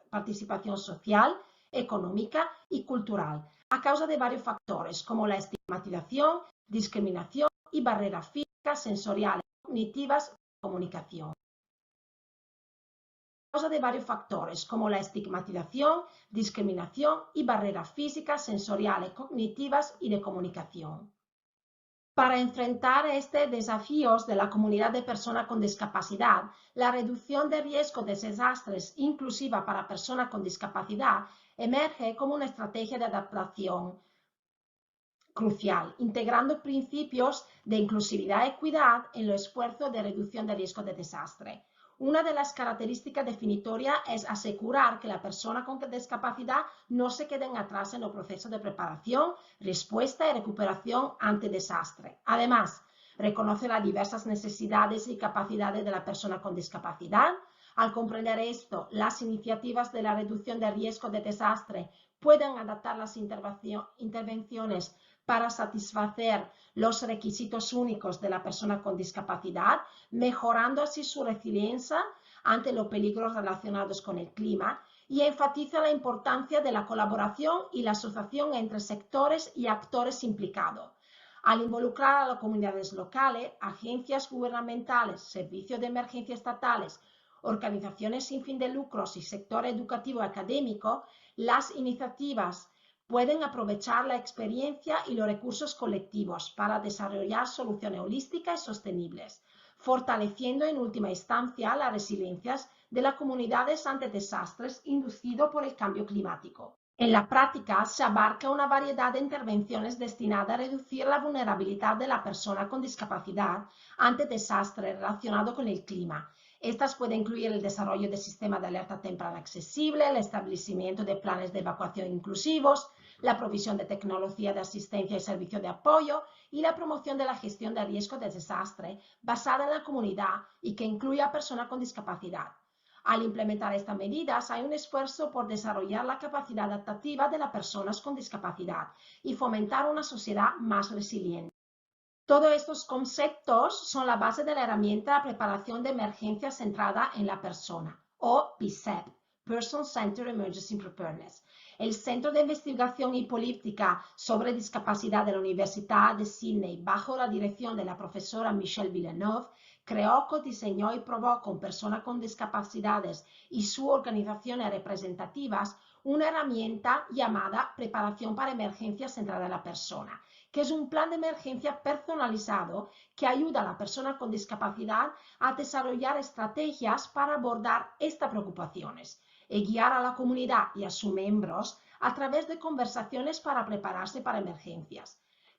participación social, económica y cultural, a causa de varios factores, como la estigmatización, discriminación y barreras físicas, sensoriales, cognitivas y comunicación. A causa de varios factores, como la estigmatización, discriminación y barreras físicas, sensoriales, cognitivas y de comunicación. Para enfrentar estos desafíos de la comunidad de personas con discapacidad, la reducción de riesgo de desastres inclusiva para personas con discapacidad emerge como una estrategia de adaptación crucial, integrando principios de inclusividad y equidad en los esfuerzos de reducción de riesgo de desastre. Una de las características definitorias es asegurar que las personas con discapacidad no se queden atrás en los procesos de preparación, respuesta y recuperación ante desastre. Además, reconoce las diversas necesidades y capacidades de la persona con discapacidad. Al comprender esto, las iniciativas de la reducción de riesgo de desastre pueden adaptar las intervenciones para satisfacer los requisitos únicos de la persona con discapacidad, mejorando así su resiliencia ante los peligros relacionados con el clima, y enfatiza la importancia de la colaboración y la asociación entre sectores y actores implicados. Al involucrar a las comunidades locales, agencias gubernamentales, servicios de emergencia estatales, organizaciones sin fin de lucros y sector educativo académico, las iniciativas pueden aprovechar la experiencia y los recursos colectivos para desarrollar soluciones holísticas y sostenibles, fortaleciendo en última instancia las resiliencias de las comunidades ante desastres inducidos por el cambio climático. En la práctica se abarca una variedad de intervenciones destinadas a reducir la vulnerabilidad de la persona con discapacidad ante desastres relacionados con el clima. Estas pueden incluir el desarrollo de sistemas de alerta temprana accesible, el establecimiento de planes de evacuación inclusivos, la provisión de tecnología de asistencia y servicio de apoyo y la promoción de la gestión de riesgo de desastre basada en la comunidad y que incluya a personas con discapacidad. Al implementar estas medidas, hay un esfuerzo por desarrollar la capacidad adaptativa de las personas con discapacidad y fomentar una sociedad más resiliente. Todos estos conceptos son la base de la herramienta de preparación de emergencia centrada en la persona, o PCEP, Person Centered Emergency Preparedness. El Centro de Investigación y Política sobre Discapacidad de la Universidad de Sydney, bajo la dirección de la profesora Michelle Villeneuve, creó, codiseñó y probó con personas con discapacidades y sus organizaciones representativas una herramienta llamada Preparación para Emergencias centrada en la persona, que es un plan de emergencia personalizado que ayuda a la persona con discapacidad a desarrollar estrategias para abordar estas preocupaciones y guiar a la comunidad y a sus miembros a través de conversaciones para prepararse para emergencias.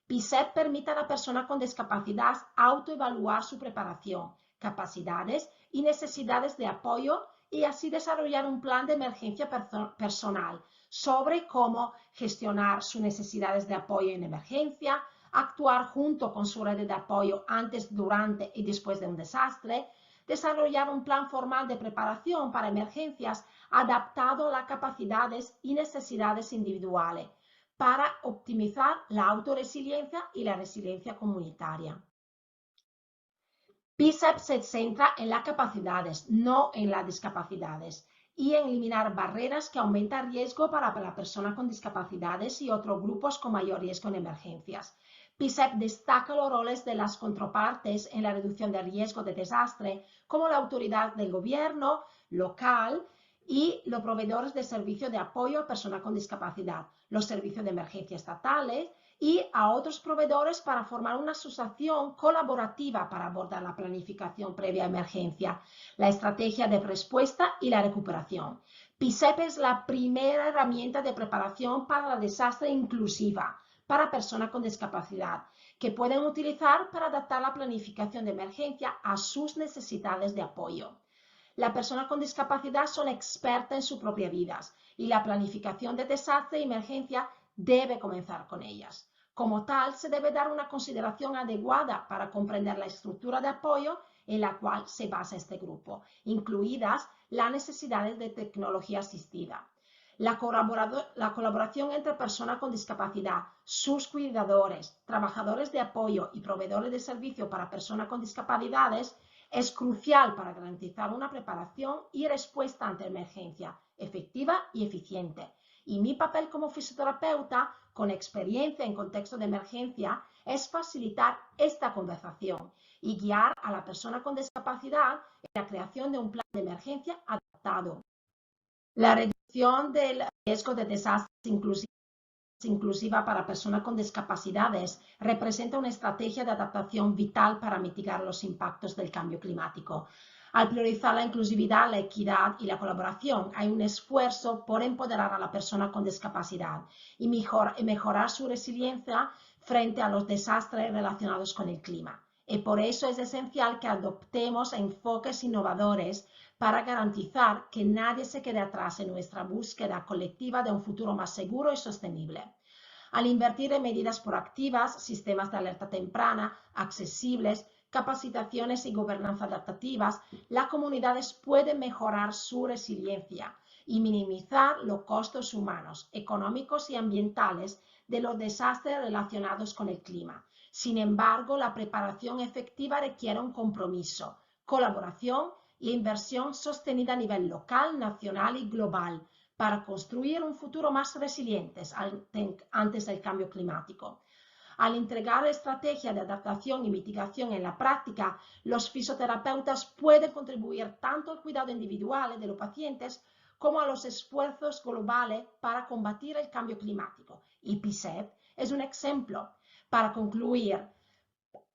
PCEP permite a la persona con discapacidad autoevaluar su preparación, capacidades y necesidades de apoyo y así desarrollar un plan de emergencia personal sobre cómo gestionar sus necesidades de apoyo en emergencia, actuar junto con su red de apoyo antes, durante y después de un desastre, desarrollar un plan formal de preparación para emergencias adaptado a las capacidades y necesidades individuales para optimizar la autorresiliencia y la resiliencia comunitaria. PCEP se centra en las capacidades, no en las discapacidades, y en eliminar barreras que aumentan el riesgo para la persona con discapacidades y otros grupos con mayor riesgo en emergencias. PCEP destaca los roles de las contrapartes en la reducción del riesgo de desastre, como la autoridad del gobierno local y los proveedores de servicios de apoyo a personas con discapacidad, los servicios de emergencia estatales y a otros proveedores para formar una asociación colaborativa para abordar la planificación previa a emergencia, la estrategia de respuesta y la recuperación. PCEP es la primera herramienta de preparación para la desastre inclusiva para personas con discapacidad que pueden utilizar para adaptar la planificación de emergencia a sus necesidades de apoyo. Las personas con discapacidad son expertas en sus propias vidas y la planificación de desastre y emergencia debe comenzar con ellas. Como tal, se debe dar una consideración adecuada para comprender la estructura de apoyo en la cual se basa este grupo, incluidas las necesidades de tecnología asistida. La colaboración entre personas con discapacidad, sus cuidadores, trabajadores de apoyo y proveedores de servicios para personas con discapacidades es crucial para garantizar una preparación y respuesta ante emergencia efectiva y eficiente. Y mi papel como fisioterapeuta, con experiencia en contexto de emergencia, es facilitar esta conversación y guiar a la persona con discapacidad en la creación de un plan de emergencia adaptado. La reducción del riesgo de desastres inclusiva para personas con discapacidades representa una estrategia de adaptación vital para mitigar los impactos del cambio climático. Al priorizar la inclusividad, la equidad y la colaboración, hay un esfuerzo por empoderar a la persona con discapacidad y mejorar su resiliencia frente a los desastres relacionados con el clima. Y por eso es esencial que adoptemos enfoques innovadores para garantizar que nadie se quede atrás en nuestra búsqueda colectiva de un futuro más seguro y sostenible. Al invertir en medidas proactivas, sistemas de alerta temprana, accesibles, capacitaciones y gobernanza adaptativas, las comunidades pueden mejorar su resiliencia y minimizar los costos humanos, económicos y ambientales de los desastres relacionados con el clima. Sin embargo, la preparación efectiva requiere un compromiso, colaboración y inversión sostenida a nivel local, nacional y global para construir un futuro más resiliente antes del cambio climático. Al integrar estrategias de adaptación y mitigación en la práctica, los fisioterapeutas pueden contribuir tanto al cuidado individual de los pacientes como a los esfuerzos globales para combatir el cambio climático. Y PCEP es un ejemplo. Para concluir,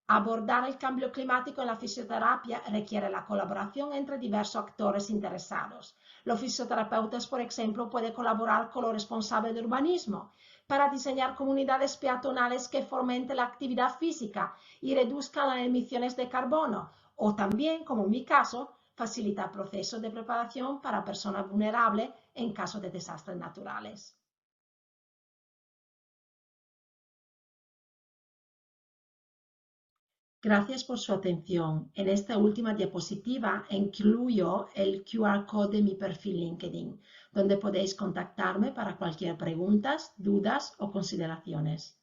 Abordar el cambio climático en la fisioterapia requiere la colaboración entre diversos actores interesados. Los fisioterapeutas, por ejemplo, pueden colaborar con los responsables de urbanismo para diseñar comunidades peatonales que fomenten la actividad física y reduzcan las emisiones de carbono, o también, como en mi caso, facilitar procesos de preparación para personas vulnerables en caso de desastres naturales. Gracias por su atención. En esta última diapositiva incluyo el QR code de mi perfil LinkedIn, donde podéis contactarme para cualquier pregunta, dudas o consideraciones.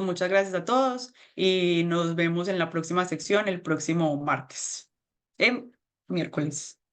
Muchas gracias a todos y nos vemos en la próxima sección el próximo martes, miércoles.